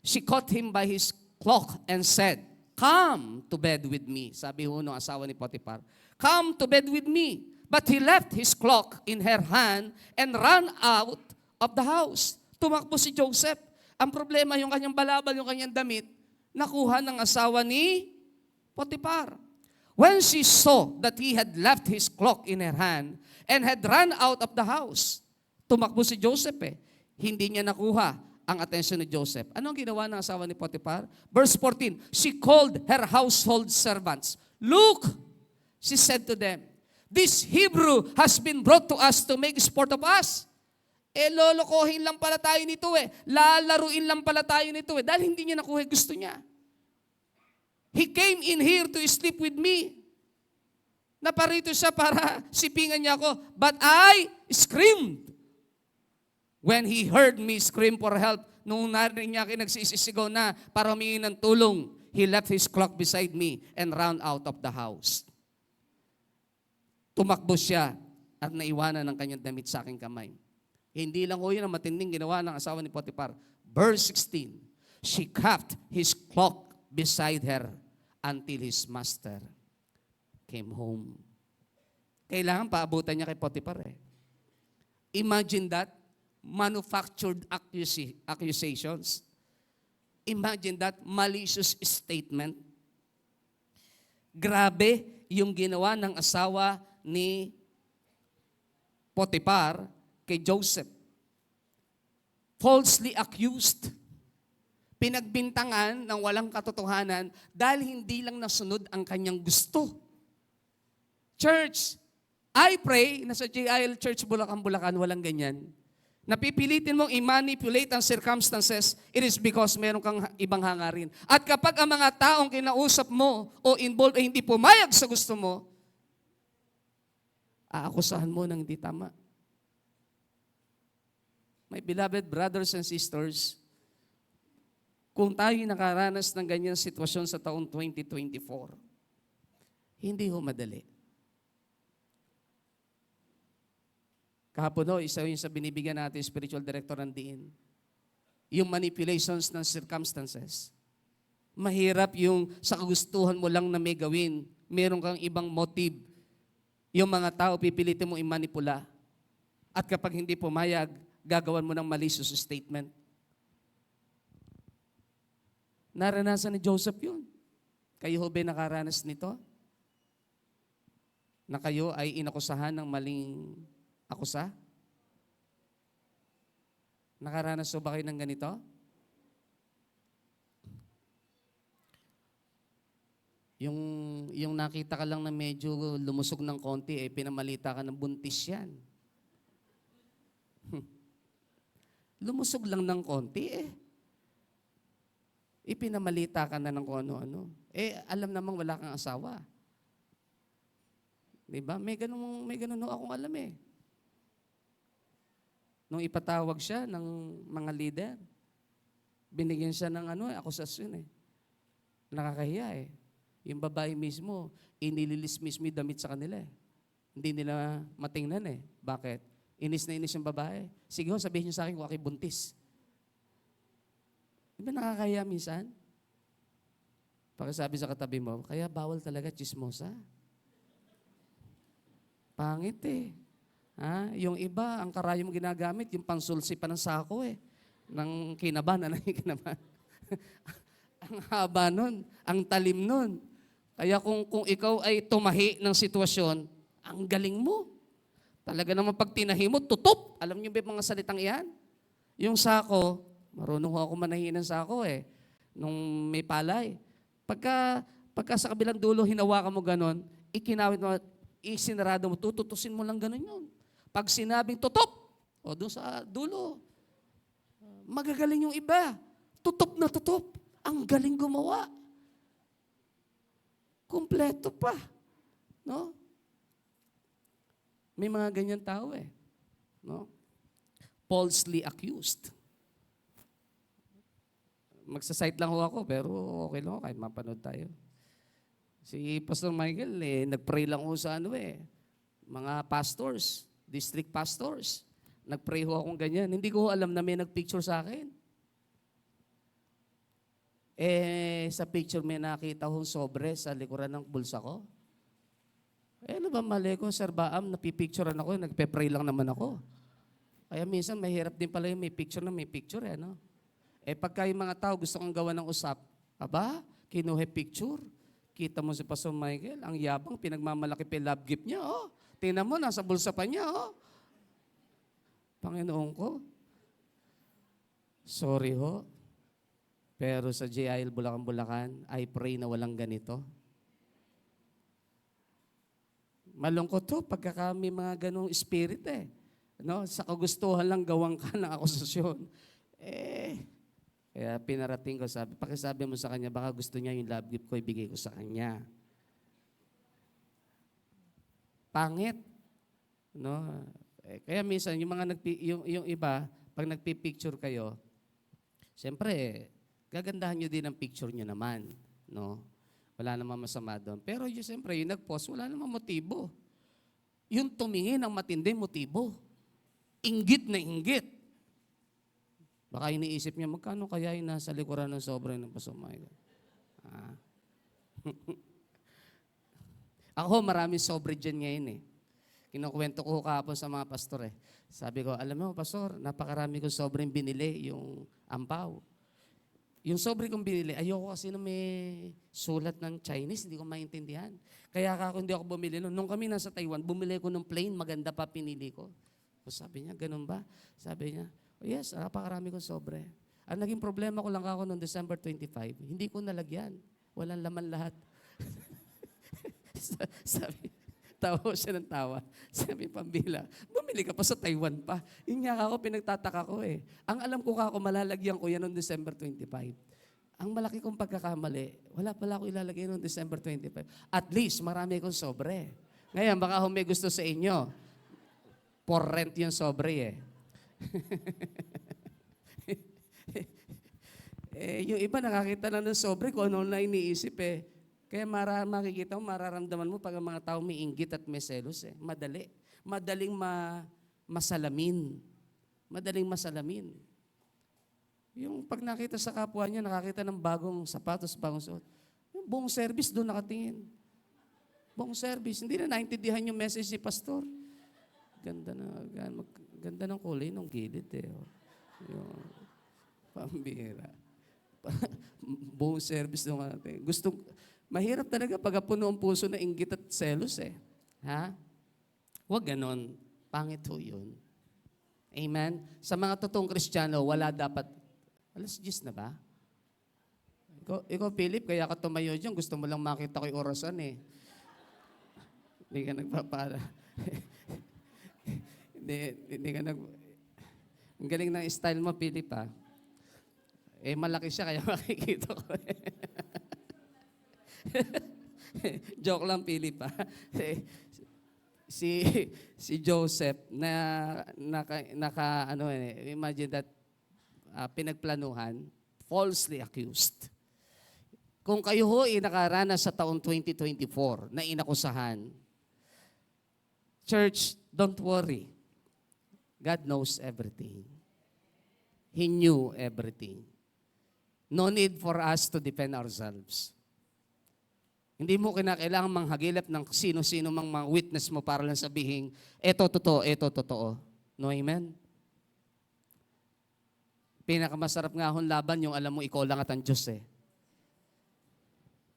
She caught him by his cloak and said, "Come to bed with me." Sabi ho ng asawa ni Potiphar, "Come to bed with me." But he left his cloak in her hand and ran out of the house. Tumakbo si Joseph. Ang problema, yung kanyang balabal, yung kanyang damit, nakuha ng asawa ni Potiphar. When she saw that he had left his cloak in her hand and had run out of the house, tumakbo si Joseph Hindi niya nakuha ang atensyon ni Joseph. Ano ang ginawa ng asawa ni Potiphar? Verse 14, she called her household servants. "Look," she said to them, "this Hebrew has been brought to us to make sport of us." Lolokohin lang pala tayo nito Lalaruin lang pala tayo nito Dahil hindi niya nakuha gusto niya. He came in here to sleep with me. Naparito siya para sipingan niya ako. But I screamed. When he heard me scream for help, nung narinig niya akin nagsisisigaw na para humingi ng tulong, he left his cloak beside me and ran out of the house. Tumakbo siya at naiwanan ng kanyang damit sa aking kamay. Hindi lang ho yun ang matinding ginawa ng asawa ni Potiphar. Verse 16, she kept his cloak beside her until his master came home. Kailangan paabutan niya kay Potiphar Imagine that, manufactured accusations. Imagine that, malicious statement. Grabe yung ginawa ng asawa ni Potiphar kay Joseph. Falsely accused. Pinagbintangan ng walang katotohanan dahil hindi lang nasunod ang kanyang gusto. Church, I pray na sa JIL Church Bulacan, walang ganyan. Napipilitin mong i-manipulate ang circumstances, it is because meron kang ibang hangarin. At kapag ang mga taong kinausap mo o involved ay hindi pumayag sa gusto mo, aakusahan mo ng hindi tama. My beloved brothers and sisters, kung tayo nakaranas ng ganyang sitwasyon sa taong 2024, hindi ho madali. Kahapon isa yung sa binibigyan natin spiritual director ng diin. Yung manipulations ng circumstances. Mahirap yung sa kagustuhan mo lang na may gawin. Meron kang ibang motive. Yung mga tao pipilitin mo i-manipula. At kapag hindi pumayag, gagawan mo ng malicious statement. Naranasan ni Joseph yun. Kayo ho ba nakaranas nito? Na kayo ay inakusahan ng maling akusa? Nakaranas ho ba kayo ng ganito? Yung nakita ka lang na medyo lumusog ng konti, pinamalita ka ng buntis yan. Lumusog lang ng konti Ipinamalita ka na ng kung ano-ano. Alam namang wala kang asawa. Diba? May ganun akong alam Nung ipatawag siya ng mga leader, binigyan siya ng akusasyon Nakakahiya Yung babae mismo, inililis mismo yung damit sa kanila Hindi nila matingnan Bakit? Inis na inis yung babae. Sige ho, sabihin niyo sa akin kung ako'y buntis. Di ba nakakaya minsan? Pakisabi sa katabi mo, kaya bawal talaga chismosa. Pangit Yung iba, ang karayo mo ginagamit, yung pangsulsi pa ng sako ng kinaban. Ano yung kinaban? Ang haba nun, ang talim nun. Kaya kung ikaw ay tumahi ng sitwasyon, ang galing mo. Talaga naman pag tinahi mo, tutup. Alam niyo ba yung mga salitang iyan? Yung sako, marunong ako manahin ng sako nung may palay. Pagka sa kabilang dulo, hinawakan mo ganon, ikinawit mo, isinarado mo, tututusin mo lang ganon yun. Pag sinabing tutup, doon sa dulo, magagaling yung iba. Tutup na tutup. Ang galing gumawa. Kompleto pa. No? May mga ganyan tao No? Falsely accused. Magsasite lang ho ako, pero okay lang ho, kahit mapanood tayo. Si Pastor Michael, nag-pray lang ho sa mga pastors, district pastors. Nag-pray ho akong ganyan. Hindi ko ho alam na may nag-picture sa akin. Sa picture may nakita hong sobre sa likuran ng bulsa ko. Ano ba mali ko, Sir Baam, napipicturean ako, nagpe-pray lang naman ako. Kaya minsan mahirap din pala yung may picture na may picture, no? Pagka yung mga tao gusto kong gawa ng usap, aba, kinuha picture. Kita mo si Pastor Michael, ang yabang, pinagmamalaki pa yung love gift niya, oh. Tingnan mo, nasa bulsa pa niya, oh. Panginoon ko, sorry ho. Pero sa JIL Bulacan, I pray na walang ganito. Malungkot to pagka kami mga ganong spirit No? Sa kagustuhan lang gawang ka ng akusasyon. Kaya pinarating ko, pakisabi mo sa kanya, baka gusto niya yung love gift ko, ibigay ko sa kanya. Pangit. No? Kaya minsan, yung mga yung iba, pag nagpipicture kayo, siyempre, gagandahan nyo din ang picture nyo naman. No? Wala namang masama doon. Pero yung siyempre, yung nag-post, wala namang motibo. Yung tumingin ang matinding motibo. Inggit na inggit. Baka iniisip niya, magkano kaya yung nasa likuran ng sobre ng Pastor Michael? Ako, maraming sobre dyan ngayon Kinukwento ko kahapon sa mga pastor Sabi ko, alam mo, Pastor, napakarami kong sobreng binili, yung ampaw. Yung sobre kong binili, ayoko kasi na may sulat ng Chinese, hindi ko maintindihan. Kaya hindi ako bumili nun. Nung kami nasa Taiwan, bumili ko ng plain, maganda pa pinili ko. So sabi niya, ganun ba? Sabi niya, oh yes, napakarami kong sobre. Ang naging problema ko lang ako noong December 25, hindi ko nalagyan. Walang laman lahat. Sabi, tawa siya ng tawa. Sabi, pambila, bumili ka pa sa Taiwan pa. Yun nga ako, pinagtataka ko Ang alam ko kako, malalagyan ko yan noong December 25. Ang malaki kong pagkakamali, wala pala ako ilalagay noong December 25. At least, marami akong sobre. Ngayon, baka may gusto sa inyo. For rent yung sobre yung iba nakakita na ng sobre kung ano na iniisip Kaya makikita mo, mararamdaman mo pag ang mga tao may inggit at may selos Madali. Madaling masalamin. Madaling masalamin. Yung pag nakita sa kapwa niya, nakakita ng bagong sapatos, bagong suot. Yung buong service doon nakatingin. Buong service. Hindi na naintindihan yung message ni pastor. Ganda ng kulay ng gilid Yung pambira. Buong service ng natin. Mahirap talaga pag puno ang puso na inggit at selos Ha? Huwag ganon. Pangit ho yun. Amen? Sa mga totoong Kristiyano, wala dapat, alas 10 na ba? Ikaw, Philip, kaya ka tumayo dyan, gusto mo lang makita ko yung orasan Hindi ka nagpapala. Hindi ka Ang galing ng style mo, Philip, malaki siya, kaya makikita ko. Joke lang, Philip, Si Joseph, imagine that, pinagplanuhan, falsely accused. Kung kayo nakaranas sa taong 2024 na inakusahan, church, don't worry. God knows everything. He knew everything. No need for us to defend ourselves. Hindi mo kinakailangan manghagilap ng sino-sino mang mga witness mo para lang sabihin, eto totoo. No, amen? Pinakamasarap nga hong laban yung alam mo ikaw lang at ang Diyos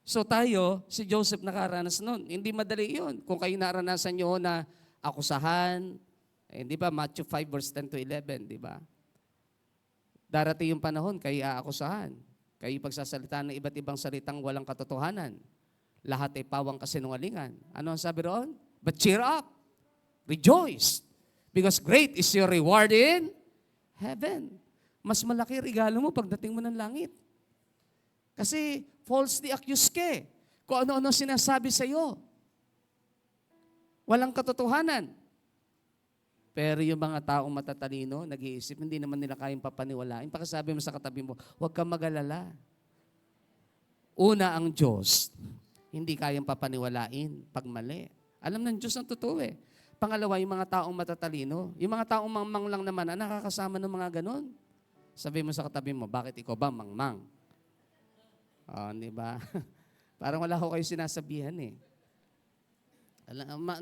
So tayo, si Joseph nakaranas nun. Hindi madali yun. Kung kayo naranasan nyo na akusahan, di ba, Matthew 5 verse 10 to 11, di ba? Darating yung panahon, kayo aakusahan. Kayo pagsasalita ng iba't ibang salitang walang katotohanan. Lahat ay pawang kasinungalingan. Ano ang sabi roon? But cheer up. Rejoice. Because great is your reward in heaven. Mas malaki regalo mo pagdating mo ng langit. Kasi falsely accused ka Kung ano-ano sinasabi sa iyo. Walang katotohanan. Pero yung mga taong matatalino, nag-iisip, hindi naman nila kayang papaniwalain. Pakisabi mo sa katabi mo, huwag kang mag-alala. Una ang Diyos, hindi kayang papaniwalain pag mali. Alam ng Diyos ang totoo Pangalawa, yung mga taong matatalino. Yung mga taong mangmang lang naman, nakakasama ng mga ganon. Sabi mo sa katabi mo, bakit ikaw ba mangmang? Di ba? Parang wala ko kayo sinasabihan eh.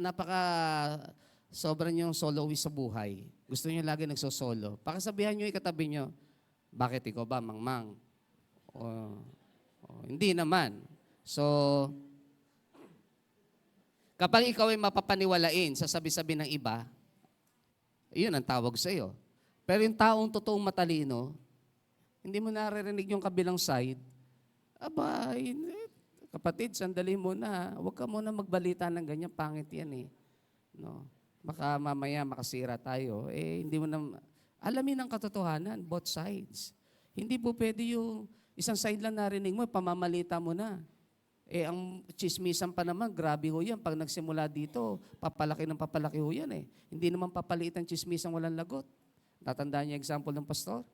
Napaka sobrang yung soloist sa buhay. Gusto niyo lagi nagsosolo. Pakasabihan niyo ikatabi niyo, bakit ikaw ba mangmang? Hindi naman. So, kapag ikaw ay mapapaniwalain sa sabi-sabi ng iba, yun ang tawag sa iyo. Pero yung taong totoong matalino, hindi mo naririnig yung kabilang side, kapatid, sandali muna. Huwag ka muna magbalita ng ganyan, pangit yan eh. No? Baka mamaya makasira tayo. Hindi mo na, alamin ang katotohanan, both sides. Hindi po pwede yung isang side lang narinig mo, pamamalita mo na. Ang chismisan pa naman, grabe ho yan. Pag nagsimula dito, papalaki ng papalaki ho yan eh. Hindi naman papaliit ang chismisan walang lagot. Tatandaan niya example ng pastor.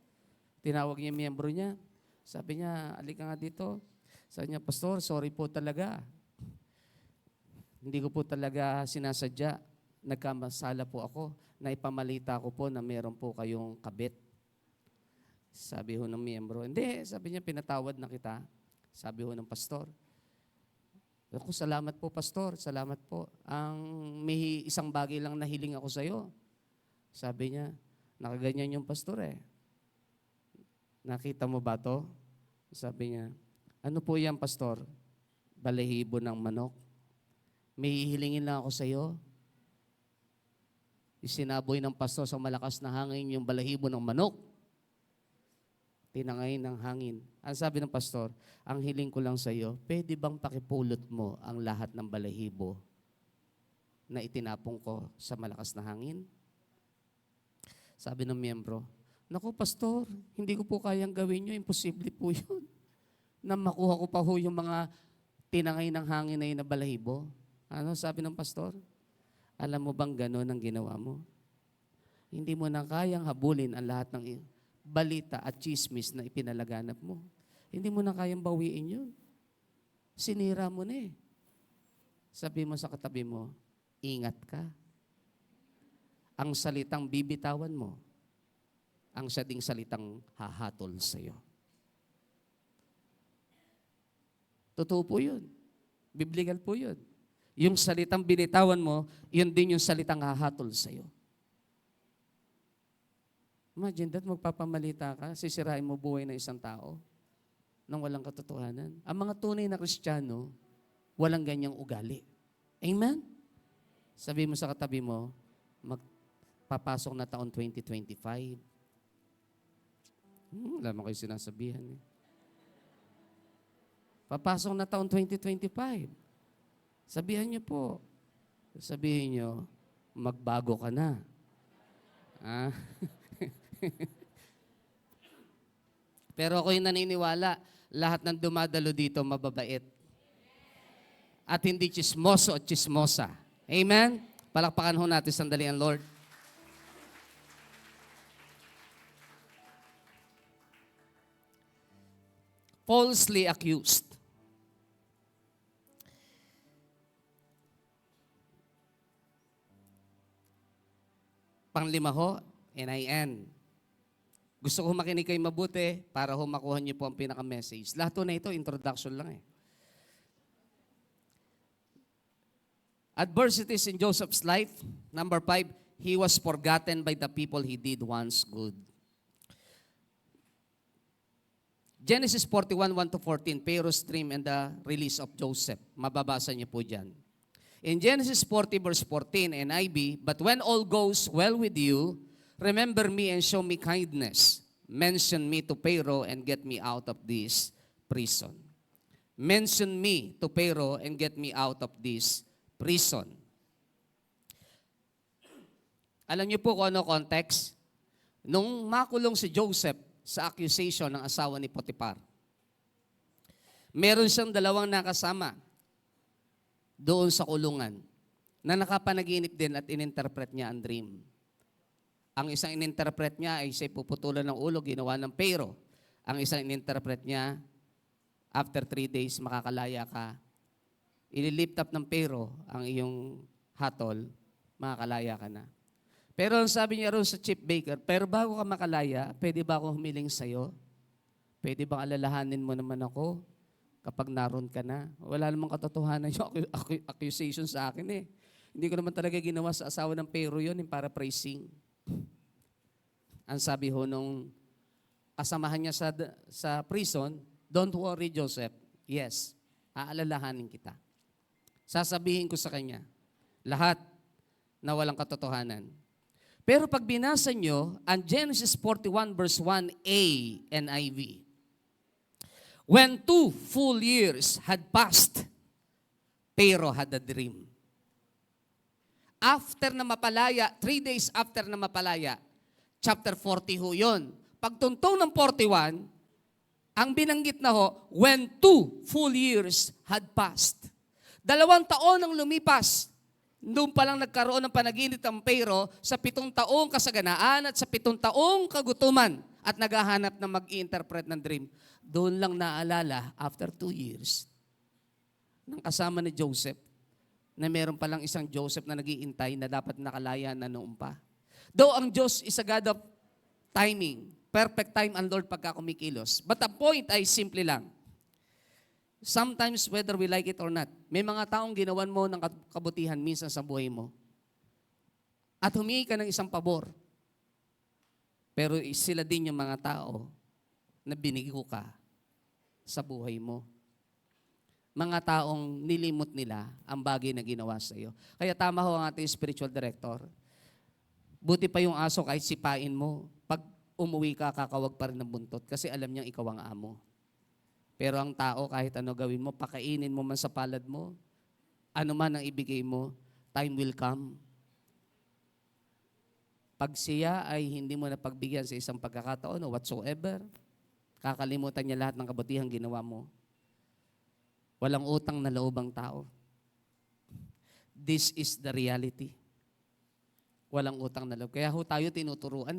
Tinawag niya yung miyembro niya. Sabi niya, alika nga dito. Sabi niya, Pastor, sorry po talaga. Hindi ko po talaga sinasadya. Nagkamasala po ako. Naipamalita ko po na meron po kayong kabit. Sabi ho ng miyembro, hindi. Sabi niya, pinatawad na kita. Sabi ho ng pastor. Ako, salamat po, Pastor. Salamat po. May isang bagay lang nahiling ako sa'yo. Sabi niya, nakaganyan yung pastor eh. Nakita mo ba to? Sabi niya, ano po yan, Pastor? Balahibo ng manok. May hihilingin lang ako sa'yo. Isinaboy ng pastor sa malakas na hangin yung balahibo ng manok. Tinangay ng hangin. Ang sabi ng pastor, ang hiling ko lang sa iyo, pwede bang pakipulot mo ang lahat ng balahibo na itinapong ko sa malakas na hangin? Sabi ng miyembro, naku pastor, hindi ko po kayang gawin yun, imposible po yun. Na makuha ko pa ho yung mga tinangay ng hangin na yun na balahibo. Ano sabi ng pastor? Alam mo bang gano'n ang ginawa mo? Hindi mo na kayang habulin ang lahat ng balita at chismis na ipinalaganap mo. Hindi mo na kayang bawiin yun. Sinira mo na eh. Sabi mo sa katabi mo, ingat ka. Ang salitang bibitawan mo, ang siya ding salitang hahatol sa iyo. Totoo po yun. Biblical po yun. Yung salitang binitawan mo, yun din yung salitang hahatol sa iyo. Imagine that, magpapamalita ka, sisirain mo buhay ng isang tao nang walang katotohanan. Ang mga tunay na Kristiyano, walang ganyang ugali. Amen? Sabi mo sa katabi mo, magpapasok na taon 2025. Wala mo kayo sinasabihan eh. Papasok na taon 2025. Sabihan niyo po. Sabihin niyo, magbago ka na. Pero ako'y naniniwala, lahat ng dumadalo dito mababait. At hindi chismoso at chismosa. Amen? Palakpakan ho natin sandali ang Lord. Falsely accused. Panglima ho, NIN. Gusto ko makinig kayo mabuti para ho makuha niyo po ang pinaka-message. Lahat na ito, introduction lang eh. Adversities in Joseph's life. Number 5, he was forgotten by the people he did once good. Genesis 41, 1-14, Pharaoh's dream and the release of Joseph. Mababasa niyo po dyan. In Genesis 40, verse 14, NIV, but when all goes well with you, remember me and show me kindness. Mention me to Pharaoh and get me out of this prison. Mention me to Pharaoh and get me out of this prison. Alam niyo po kung ano context? Nung makulong si Joseph sa accusation ng asawa ni Potiphar, meron siyang dalawang nakasama doon sa kulungan na nakapanaginip din at ininterpret niya ang dream. Ang isang ininterpret niya ay siya'y puputulan ng ulo, ginawa ng Pharaoh. Ang isang ininterpret niya, after 3 days, makakalaya ka. Ililift up ng Pharaoh ang iyong hatol makakalaya ka na. Pero ang sabi niya roon sa chief baker, pero bago ka makalaya, pwede ba akong humiling sa'yo? Pwede bang alalahanin mo naman ako kapag naroon ka na? Wala namang katotohanan yung accusation sa akin eh. Hindi ko naman talaga ginawa sa asawa ng Pero yun, yung paraphrasing. Ang sabi ho nung kasamahan niya sa prison, don't worry, Joseph. Yes, aalalahanin kita. Sasabihin ko sa kanya, lahat na walang katotohanan. Pero pag binasa nyo, ang Genesis 41 verse 1a NIV, when 2 full years had passed, Pharaoh had a dream. After na mapalaya, 3 days after na mapalaya, chapter 40 ho yun. Pagtuntong ng 41, ang binanggit na ho, when 2 full years had passed. 2 taon ang lumipas. Doon pa lang nagkaroon ng panaginip ang Pharaoh sa 7 taong kasaganaan at sa 7 taong kagutuman at naghahanap na mag-i-interpret ng dream. Doon lang naalala, after 2 years, nang kasama ni Joseph, na meron palang isang Joseph na nag-iintay na dapat nakalaya na noon pa. Though ang Diyos is a God of timing, perfect time ang Lord pagka kumikilos. But the point ay simple lang. Sometimes, whether we like it or not, may mga taong ginawan mo ng kabutihan minsan sa buhay mo. At humingi ka ng isang pabor. Pero sila din yung mga tao na binigo ka sa buhay mo. Mga taong nilimot nila ang bagay na ginawa sa iyo. Kaya tama ho ang ating spiritual director. Buti pa yung aso kahit sipain mo, pag umuwi ka, kakawag pa rin ng buntot kasi alam niyang ikaw ang amo. Pero ang tao, kahit ano gawin mo, pakainin mo man sa palad mo, ano man ang ibigay mo, time will come. Pag siya ay hindi mo napagbigyan sa isang pagkakataon o whatsoever, kakalimutan niya lahat ng kabutihang ginawa mo. Walang utang na loob ang tao. This is the reality. Walang utang na loob. Kaya ho tayo tinuturuan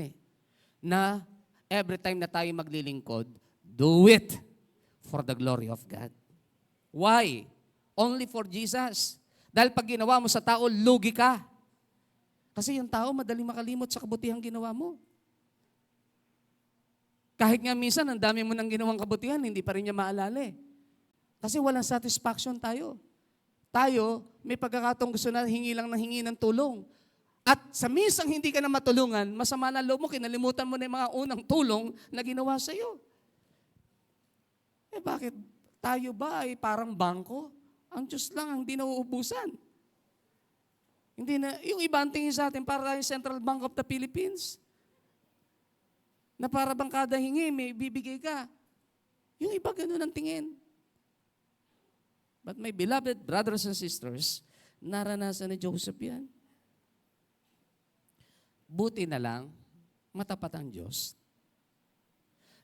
na every time na tayo maglilingkod, do it for the glory of God. Why? Only for Jesus. Dahil pag ginawa mo sa tao, lugi ka. Kasi yung tao madaling makalimot sa kabutihang ginawa mo. Kahit nga minsan, ang dami mo nang ginawang kabutihan, hindi pa rin niya maalala eh. Kasi walang satisfaction tayo. Tayo, may pagkakataong gusto na hingi lang na hingi ng tulong. At sa minsang hindi ka na matulungan, masama na loob mo, kinalimutan mo na yung mga unang tulong na ginawa sa iyo. Eh bakit tayo ba ay parang bangko? Ang Diyos lang ang di nauubusan. Hindi na, yung iba ang tingin sa atin para yung Central Bank of the Philippines. Na para bang kada hingi, may bibigay ka. Yung iba ganun ang tingin. But my beloved brothers and sisters, naranasan ni Joseph yan. Buti na lang, matapat ang Diyos.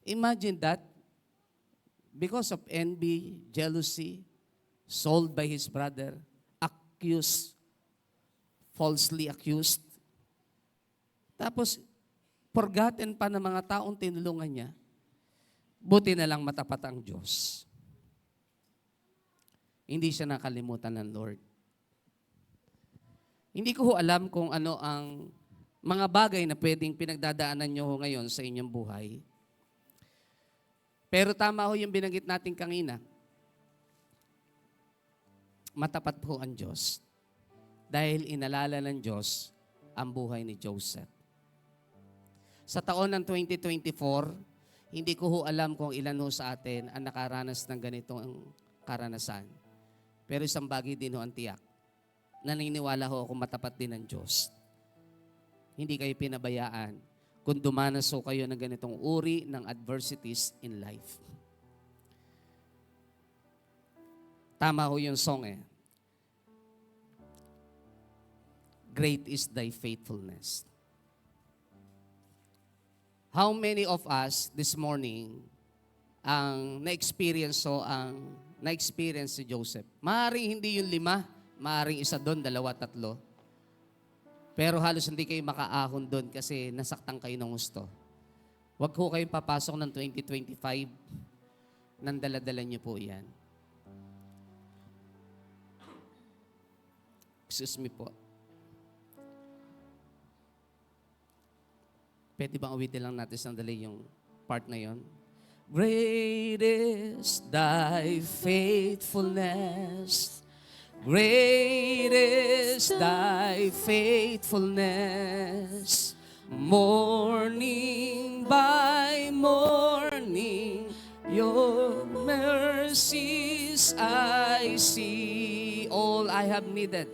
Imagine that, because of envy, jealousy, sold by his brother, accused, falsely accused. Tapos, forgotten pa ng mga taong tinulungan niya. Buti na lang matapat ang Diyos. Hindi siya nakalimutan ng Lord. Hindi ko alam kung ano ang mga bagay na pwedeng pinagdadaanan nyo ngayon sa inyong buhay. Pero tama ho yung binanggit natin kanina. Matapat po ang Diyos. Dahil inalala ng Diyos ang buhay ni Joseph. Sa taon ng 2024, hindi ko ho alam kung ilan ho sa atin ang nakaranas ng ganitong karanasan. Pero isang bagay din ho ang tiyak. Naniniwala ho ako matapat din ang Diyos. Hindi kayo pinabayaan kung dumanas ho kayo ng ganitong uri ng adversities in life. Tama ho yung song Great is thy faithfulness. How many of us this morning ang na-experience si Joseph? Maaaring hindi yung 5, maaaring 1 doon, 2, 3. Pero halos hindi kayo makaahon doon kasi nasaktan kayo ng gusto. Huwag ko kayong papasok ng 2025 nang dala-dala niyo po yan. Excuse me po. Pwede bang awitin lang natin sandali yung part na yon? Great is thy faithfulness. Great is thy faithfulness. Morning by morning, your mercies I see. All I have needed.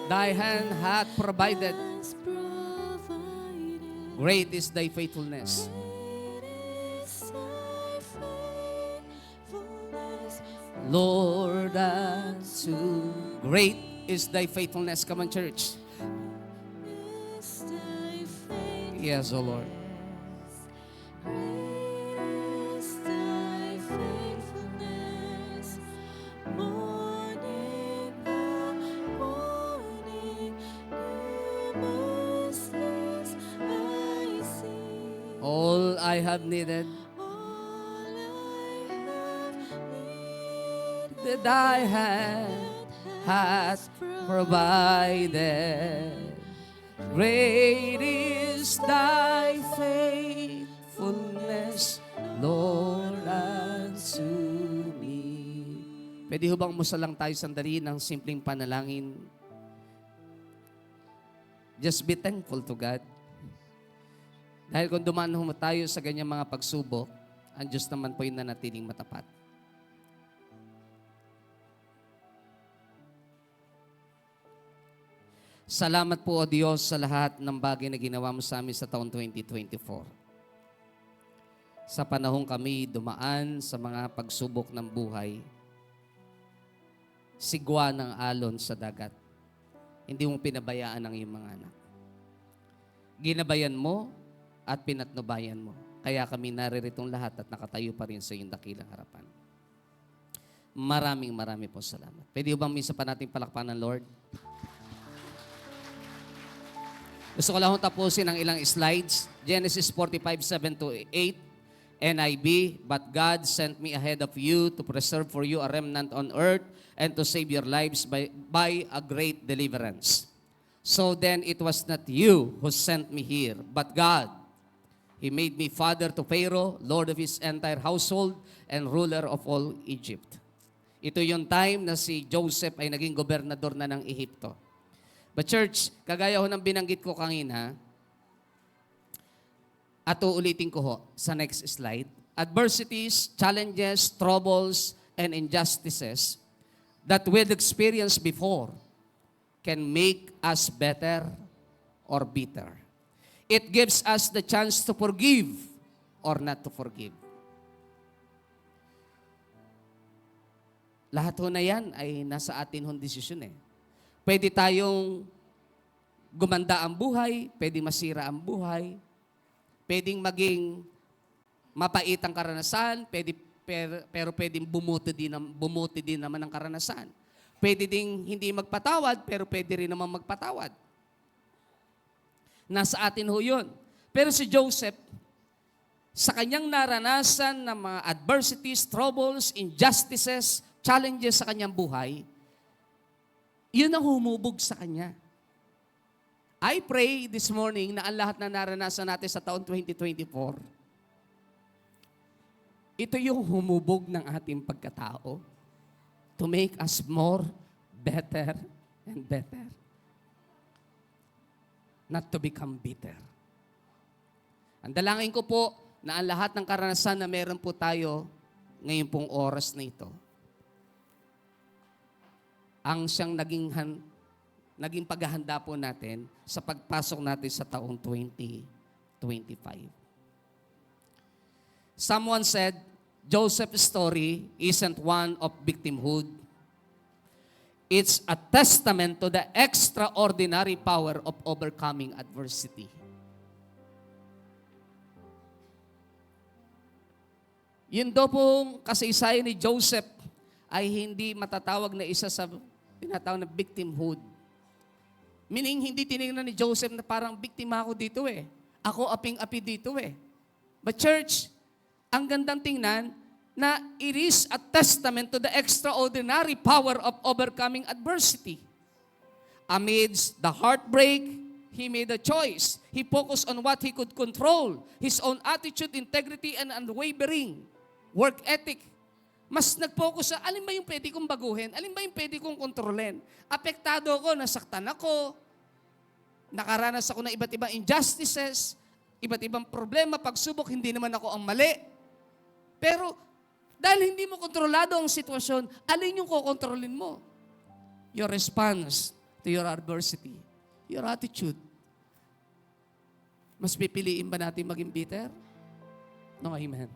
Thy hand hath provided. Great is thy faithfulness. Lord, unto great is thy faithfulness. Come on, church. Yes, O Lord. All I have needed, that thy hand hath provided. Great is thy faithfulness, Lord, unto me. Pwede ho bang musalang tayo sandali ng simpleng panalangin? Just be thankful to God. Dahil kung dumaan ho tayo sa ganyang mga pagsubok, ang Diyos naman po yung nanatiling matapat. Salamat po, O Diyos, sa lahat ng bagay na ginawa mo sa amin sa taon 2024. Sa panahong kami dumaan sa mga pagsubok ng buhay, sigwa ng alon sa dagat, hindi mo pinabayaan ang iyong mga anak. Ginabayan mo at pinatnubayan mo. Kaya kami nariritong lahat at nakatayo pa rin sa iyong dakilang harapan. Maraming po salamat. Pwede bang minsan pa nating palakpakan ng Lord? Gusto ko lang tapusin ang ilang slides. Genesis 45:7-8, NIV, but God sent me ahead of you to preserve for you a remnant on earth and to save your lives by a great deliverance. So then it was not you who sent me here, but God. He made me father to Pharaoh, lord of his entire household, and ruler of all Egypt. Ito yung time na si Joseph ay naging gobernador na ng Ehipto. But church, kagaya ho ng binanggit ko kanina, at uulitin ko ho sa next slide, adversities, challenges, troubles, and injustices that we've experienced before can make us better or bitter. It gives us the chance to forgive or not to forgive. Lahat ho na yan ay nasa atin hong desisyon eh. Pwede tayong gumanda ang buhay, pwede masira ang buhay, pwedeng maging mapait ang karanasan, pero pwedeng bumuti din naman ang karanasan. Pwede ding hindi magpatawad, pero pwede rin naman magpatawad. Nasa atin ho yun. Pero si Joseph, sa kanyang naranasan ng mga adversities, troubles, injustices, challenges sa kanyang buhay, yun ang humubog sa kanya. I pray this morning na ang lahat na naranasan natin sa taon 2024, ito yung humubog ng ating pagkatao to make us more, better, and better. Not to become bitter. Ang dalangin ko po na ang lahat ng karanasan na meron po tayo ngayon pong oras na ito, ang siyang naging paghahanda po natin sa pagpasok natin sa taong 2025. Someone said, Joseph's story isn't one of victimhood. It's a testament to the extraordinary power of overcoming adversity. Yun daw pong kasaysayan ni Joseph ay hindi matatawag na isa sa tinatawag na victimhood. Meaning, hindi tinignan ni Joseph na parang biktima ako dito eh. Ako aping-api dito eh. But church, ang gandang tingnan na it is a testament to the extraordinary power of overcoming adversity. Amidst the heartbreak, he made a choice. He focused on what he could control. His own attitude, integrity, and unwavering work ethic. Mas nag-focus sa alin ba yung pwede kong baguhin? Alin ba yung pwede kong kontrolin? Apektado ako, nasaktan ako, nakaranas ako ng iba't ibang injustices, iba't ibang problema, pagsubok, hindi naman ako ang mali. Pero dahil hindi mo kontrolado ang sitwasyon, alin yung kokontrolin mo? Your response to your adversity, your attitude. Mas pipiliin ba natin maging bitter? No, amen.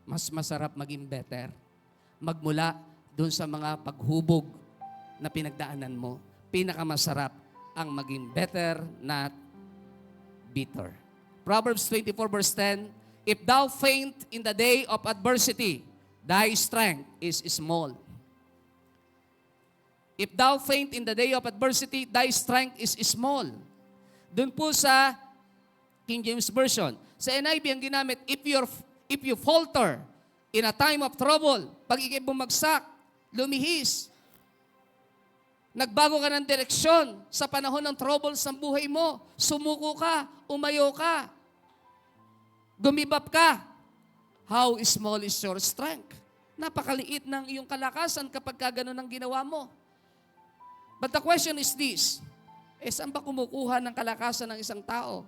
Mas masarap maging better. Magmula doon sa mga paghubog na pinagdaanan mo, pinakamasarap ang maging better, not bitter. Proverbs 24 verse 10, if thou faint in the day of adversity, thy strength is small. If thou faint in the day of adversity, thy strength is small. Doon po sa King James Version. Sa NIV ang ginamit, if you falter in a time of trouble, pag ikay bumagsak, lumihis, nagbago ka ng direksyon sa panahon ng trouble sa buhay mo, sumuko ka, umayo ka, gumibap ka, how small is your strength? Napakaliit ng iyong kalakasan kapag gano'n ang ginawa mo. But the question is this, saan ba kumukuha ng kalakasan ng isang tao?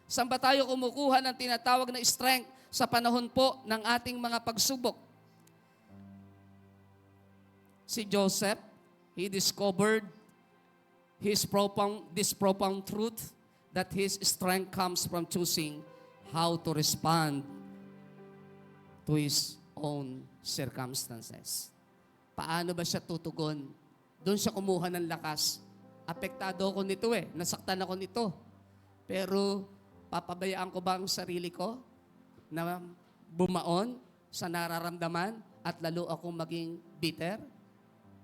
Saan ba tayo kumukuha ng tinatawag na strength sa panahon po ng ating mga pagsubok? Si Joseph, he discovered this profound truth that his strength comes from choosing how to respond to his own circumstances. Paano ba siya tutugon? Doon siya kumuha ng lakas. Apektado ako nito nasaktan ako nito. Pero papabayaan ko ba ang sarili ko na bumaon sa nararamdaman at lalo akong maging bitter?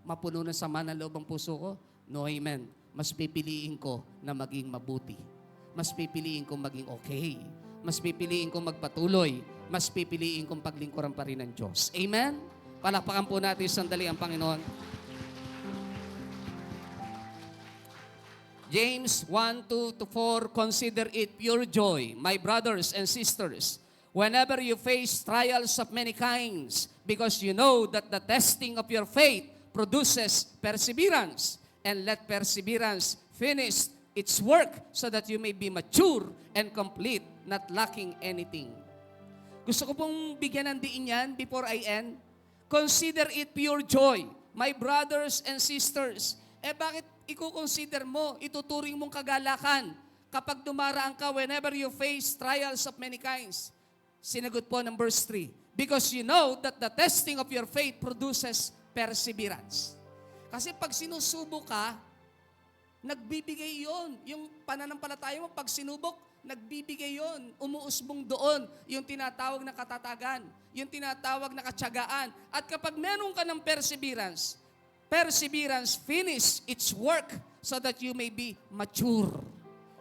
Mapuno ng sama ng loob ang puso ko? No, amen. Mas pipiliin ko na maging mabuti. Mas pipiliin kong maging okay. Mas pipiliin kong magpatuloy. Mas pipiliin kong paglingkuran pa rin ng Diyos. Amen? Palakpakan po natin sandali ang Panginoon. James 1:2-4, consider it pure joy, my brothers and sisters, whenever you face trials of many kinds, because you know that the testing of your faith produces perseverance, and let perseverance finish its work so that you may be mature and complete, not lacking anything. Gusto ko pong bigyan ng diin yan before I end. Consider it pure joy, my brothers and sisters. Bakit i-consider mo, ituturing mong kagalakan kapag dumaraan ka whenever you face trials of many kinds? Sinagot po ng verse 3, because you know that the testing of your faith produces perseverance. Kasi pag sinusubok ka, nagbibigay yon. Yung pananampalataya mo, pag sinubok, nagbibigay yon. Umuusbong doon yung tinatawag na katatagan, yung tinatawag na katsagaan. At kapag meron ka ng perseverance finish its work so that you may be mature.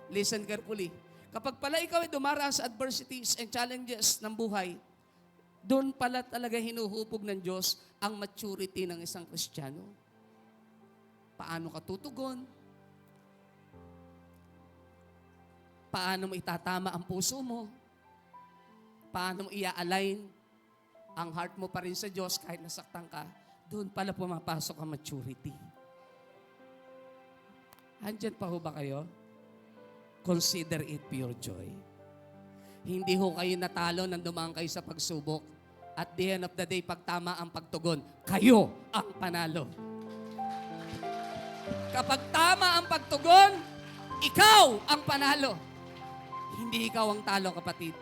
Listen carefully. Kapag pala ikaw ay dumaraan sa adversities and challenges ng buhay, doon pala talaga hinuhubog ng Diyos ang maturity ng isang Kristiyano. Paano ka tutugon? Paano mo itatama ang puso mo? Paano mo ia-align ang heart mo pa rin sa Diyos kahit nasaktan ka? Doon pala pumapasok ang maturity. Andyan pa ho ba kayo? Consider it pure joy. Hindi ho kayo natalo nang dumaan kayo sa pagsubok. At the end of the day, pag tama ang pagtugon, kayo ang panalo. Kapag tama ang pagtugon, ikaw ang panalo. Hindi ikaw ang talo, kapatid.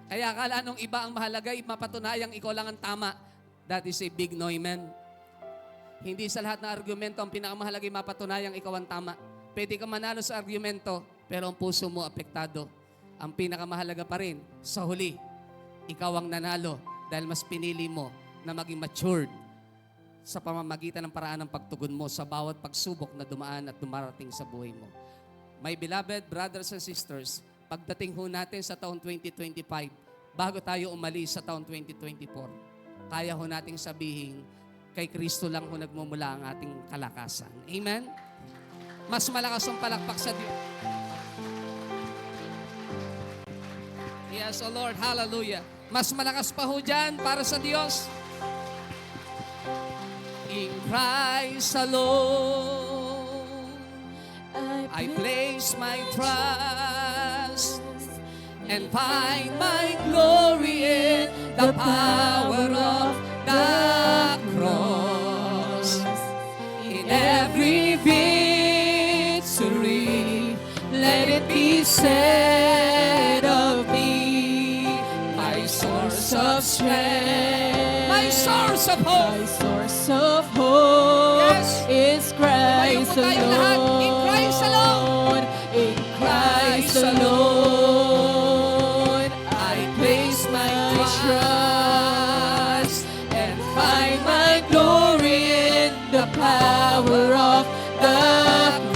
Kaya akala nung iba ang mahalaga, mapatunayang ikaw lang ang tama. That is a big no, amen. Hindi sa lahat ng argumento ang pinakamahalaga mapatunayang ikaw ang tama. Pwede ka manalo sa argumento, pero ang puso mo apektado. Ang pinakamahalaga pa rin, sa huli, ikaw ang nanalo dahil mas pinili mo na maging matured sa pamamagitan ng paraan ng pagtugon mo sa bawat pagsubok na dumaan at dumarating sa buhay mo. My beloved brothers and sisters, pagdating ho natin sa taong 2025, bago tayo umalis sa taong 2024, kaya ho nating sabihin, kay Kristo lang ho nagmumula ang ating kalakasan. Amen? Mas malakas ang palakpak sa Diyos. Yes, O Lord. Hallelujah. Mas malakas pa ho dyan para sa Diyos. In Christ alone, I place my trust and find my glory in the power of the cross. In every victory, let it be said of me, my source of strength, my source of hope. My source of hope Yes. is Christ Tumayo po tayong lahat. In Christ alone. In Christ alone, I place my trust and find my glory in the power of the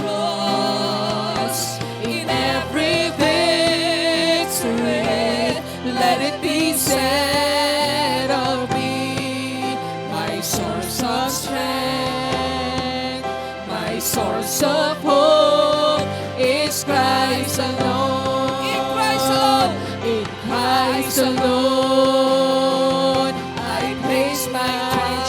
cross. In every victory, let it be said of me, my source of strength, my source of hope is Christ alone. In Christ alone. In Christ alone, I place my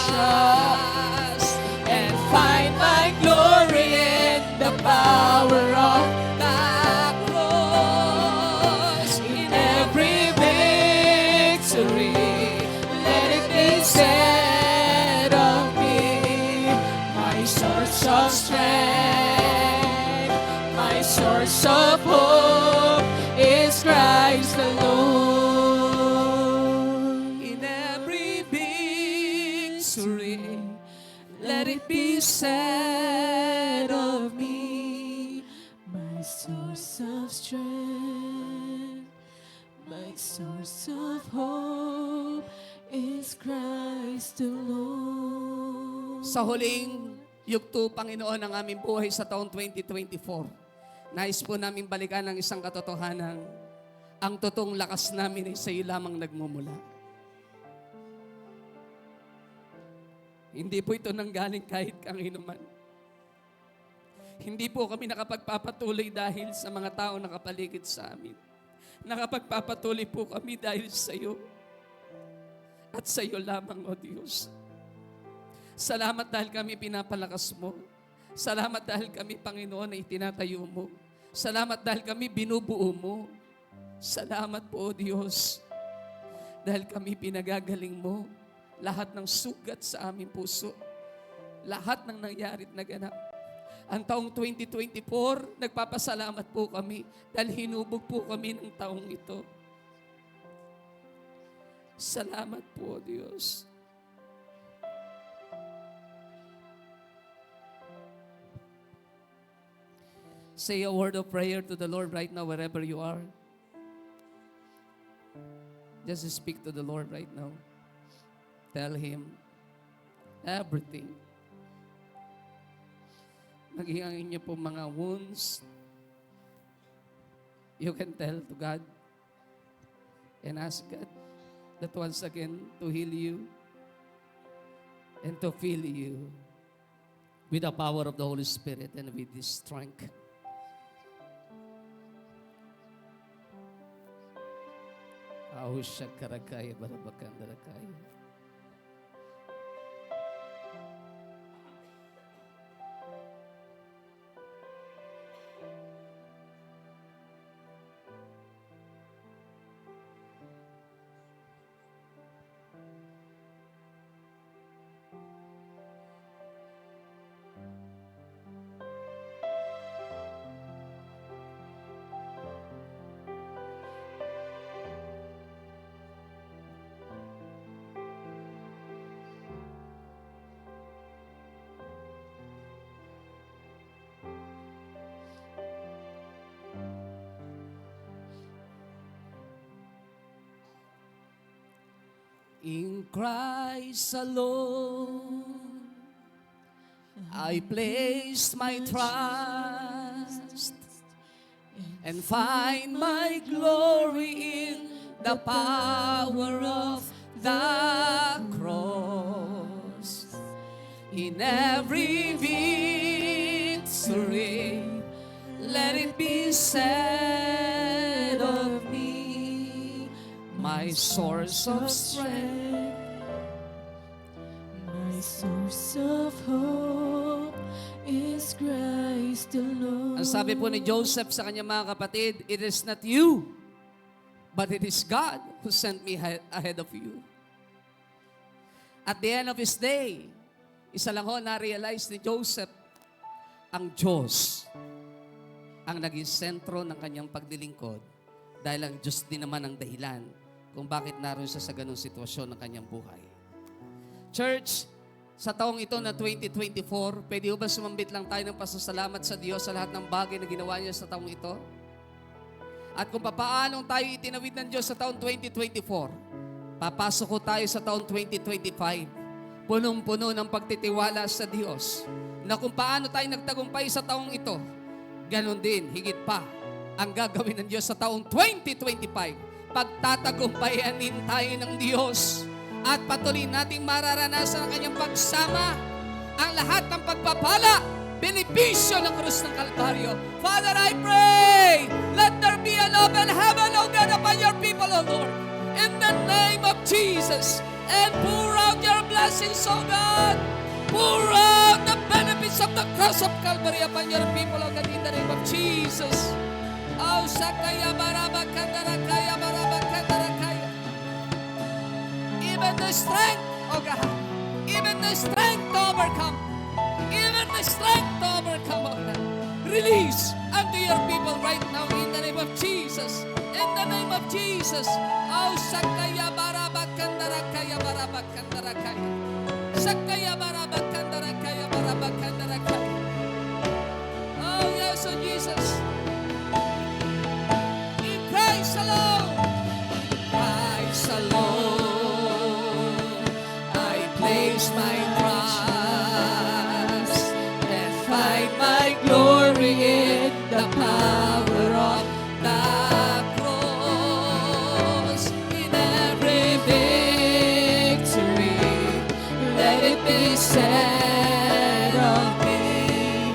trust and find my glory in the power of the cross. In every victory, let it be said of me, my source of strength, my source of hope is Christ alone. In every victory, let it be said of me, My source of strength, my source of hope is Christ alone. sa huling yugto, Panginoon, ng aming buhay sa taong 2024, nais po namin balikan ang isang katotohanan. Ang totoong lakas namin ay sa iyo lamang nagmumula. Hindi po ito nanggaling kahit kanino man. Hindi po kami nakapagpapatuloy dahil sa mga tao nakapaligid sa amin. Nakapagpapatuloy po kami dahil sa iyo. At sa iyo lamang, O Diyos. Salamat dahil kami pinapalakas mo. Salamat dahil kami, Panginoon, ay itinatayo mo. Salamat dahil kami binubuo mo. Salamat po, O Diyos, dahil kami pinagagaling mo. Lahat ng sugat sa aming puso, lahat ng nangyari at naganap. Ang taong 2024, nagpapasalamat po kami dahil hinubog po kami ng taong ito. Salamat po, Diyos. Say a word of prayer to the Lord right now, wherever you are. Just speak to the Lord right now. Tell Him everything. Maging ang inyo po mga wounds, you can tell to God and ask God that once again to heal you and to fill you with the power of the Holy Spirit and with His strength. Ahusha karakaya barabakandarakaya. In Christ alone, I place my trust and find my glory in the power of the cross. In every victory, let it be said of me, my source of strength. My source of hope is Christ alone. Ang sabi po ni Joseph sa kanyang mga kapatid, it is not you, but it is God who sent me ahead of you. At the end of his day, isa lang ho na-realize ni Joseph, ang Diyos ang naging sentro ng kanyang paglilingkod dahil ang Diyos din naman ang dahilan kung bakit naroon siya sa ganung sitwasyon ng kanyang buhay. Church, sa taong ito na 2024, pwede ba sumambit lang tayo ng pasasalamat sa Diyos sa lahat ng bagay na ginawa niya sa taong ito? At kung papaanong tayo itinawid ng Diyos sa taong 2024, papasok ko tayo sa taong 2025, punong-puno ng pagtitiwala sa Diyos, na kung paano tayo nagtagumpay sa taong ito, ganon din, higit pa, ang gagawin ng Diyos sa taong 2025. Pagtatagumpayanin tayo ng Diyos at patuloy nating mararanasan ang kanyang pagsama, ang lahat ng pagpapala, benepisyo ng krus ng Kalbaryo. Father, I pray, let there be an open heaven, O God, upon your people, O Lord, in the name of Jesus, and pour out your blessings, O God. Pour out the benefits of the cross of Calvary upon your people, O God, in the name of Jesus. Oh, Sakaya Baraba Kandarakaya Baraba Kandarakaya. Even the strength, O God, even the strength to overcome, even the strength to overcome, O God, release unto your people right now in the name of Jesus. In the name of Jesus. Oh, Sakaya Baraba Kandarakaya Baraba Kandarakaya. Sakaya Baraba Kandarakaya Baraba Kandarakaya. Oh, yes, oh Jesus. In Christ alone. Christ alone. I place my trust and find my glory in the power of the cross. In every victory, let it be said of me,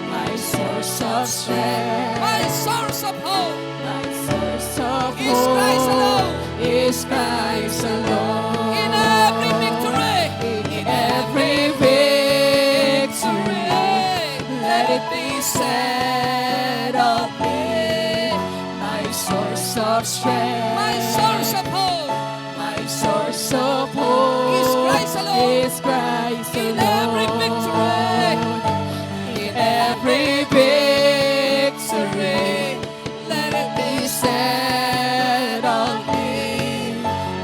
my source of strength, my source of hope, my source of is Christ alone. Is Christ alone. In every victory, in every victory, let it be said of me, my source of strength, my source of hope, my source of hope is Christ alone. Is Christ alone. In every victory, in every victory, let it be said of me,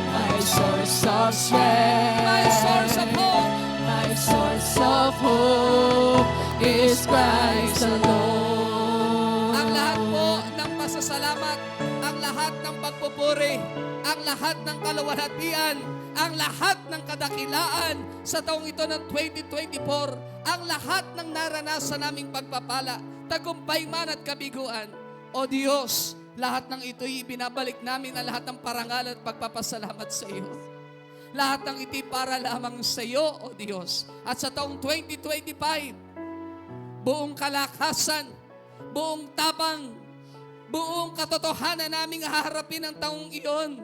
my source of strength, my source of hope, my source of hope is Christ alone. Ang lahat po ng pasasalamat, ang lahat ng pagpupuri, ang lahat ng kaluwalhatian, ang lahat ng kadakilaan sa taong ito ng 2024, ang lahat ng naranasan naming pagpapala, tagumpay man at kabiguan, O Diyos, lahat ng ito'y binabalik namin ang lahat ng parangal at pagpapasalamat sa iyo. Lahat ng ito'y para lamang sa iyo, O Diyos. At sa taong 2025, buong kalakasan, buong tapang, buong katotohanan naming haharapin ang taong iyon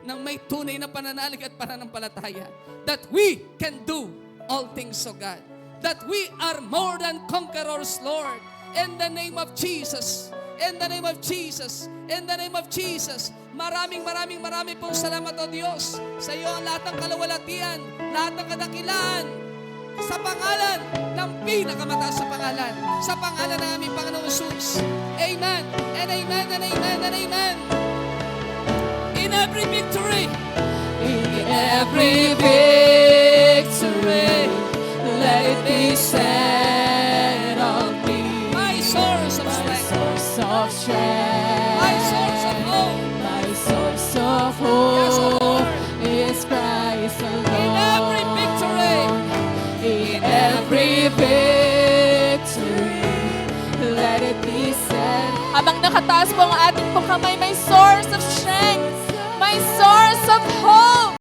ng may tunay na pananalig at pananampalataya. That we can do all things, O God. That we are more than conquerors, Lord. In the name of Jesus. In the name of Jesus. In the name of Jesus. Maraming pong salamat, O Diyos. Sa iyo ang lahat ng kaluwalhatian, lahat ng kadakilaan, sa pangalan ng pinakamataas sa pangalan, sa pangalan ng aming Panginoong Jesus. Amen, and amen, and amen, and amen. In every victory, in every victory, let it be said of me, my source of strength, my source of hope, my source of hope, yes, Lord, is Christ alone. In every victory, in every victory, let it be said. Habang nakataas po ang ating pong kamay, may source of strength, may source of hope.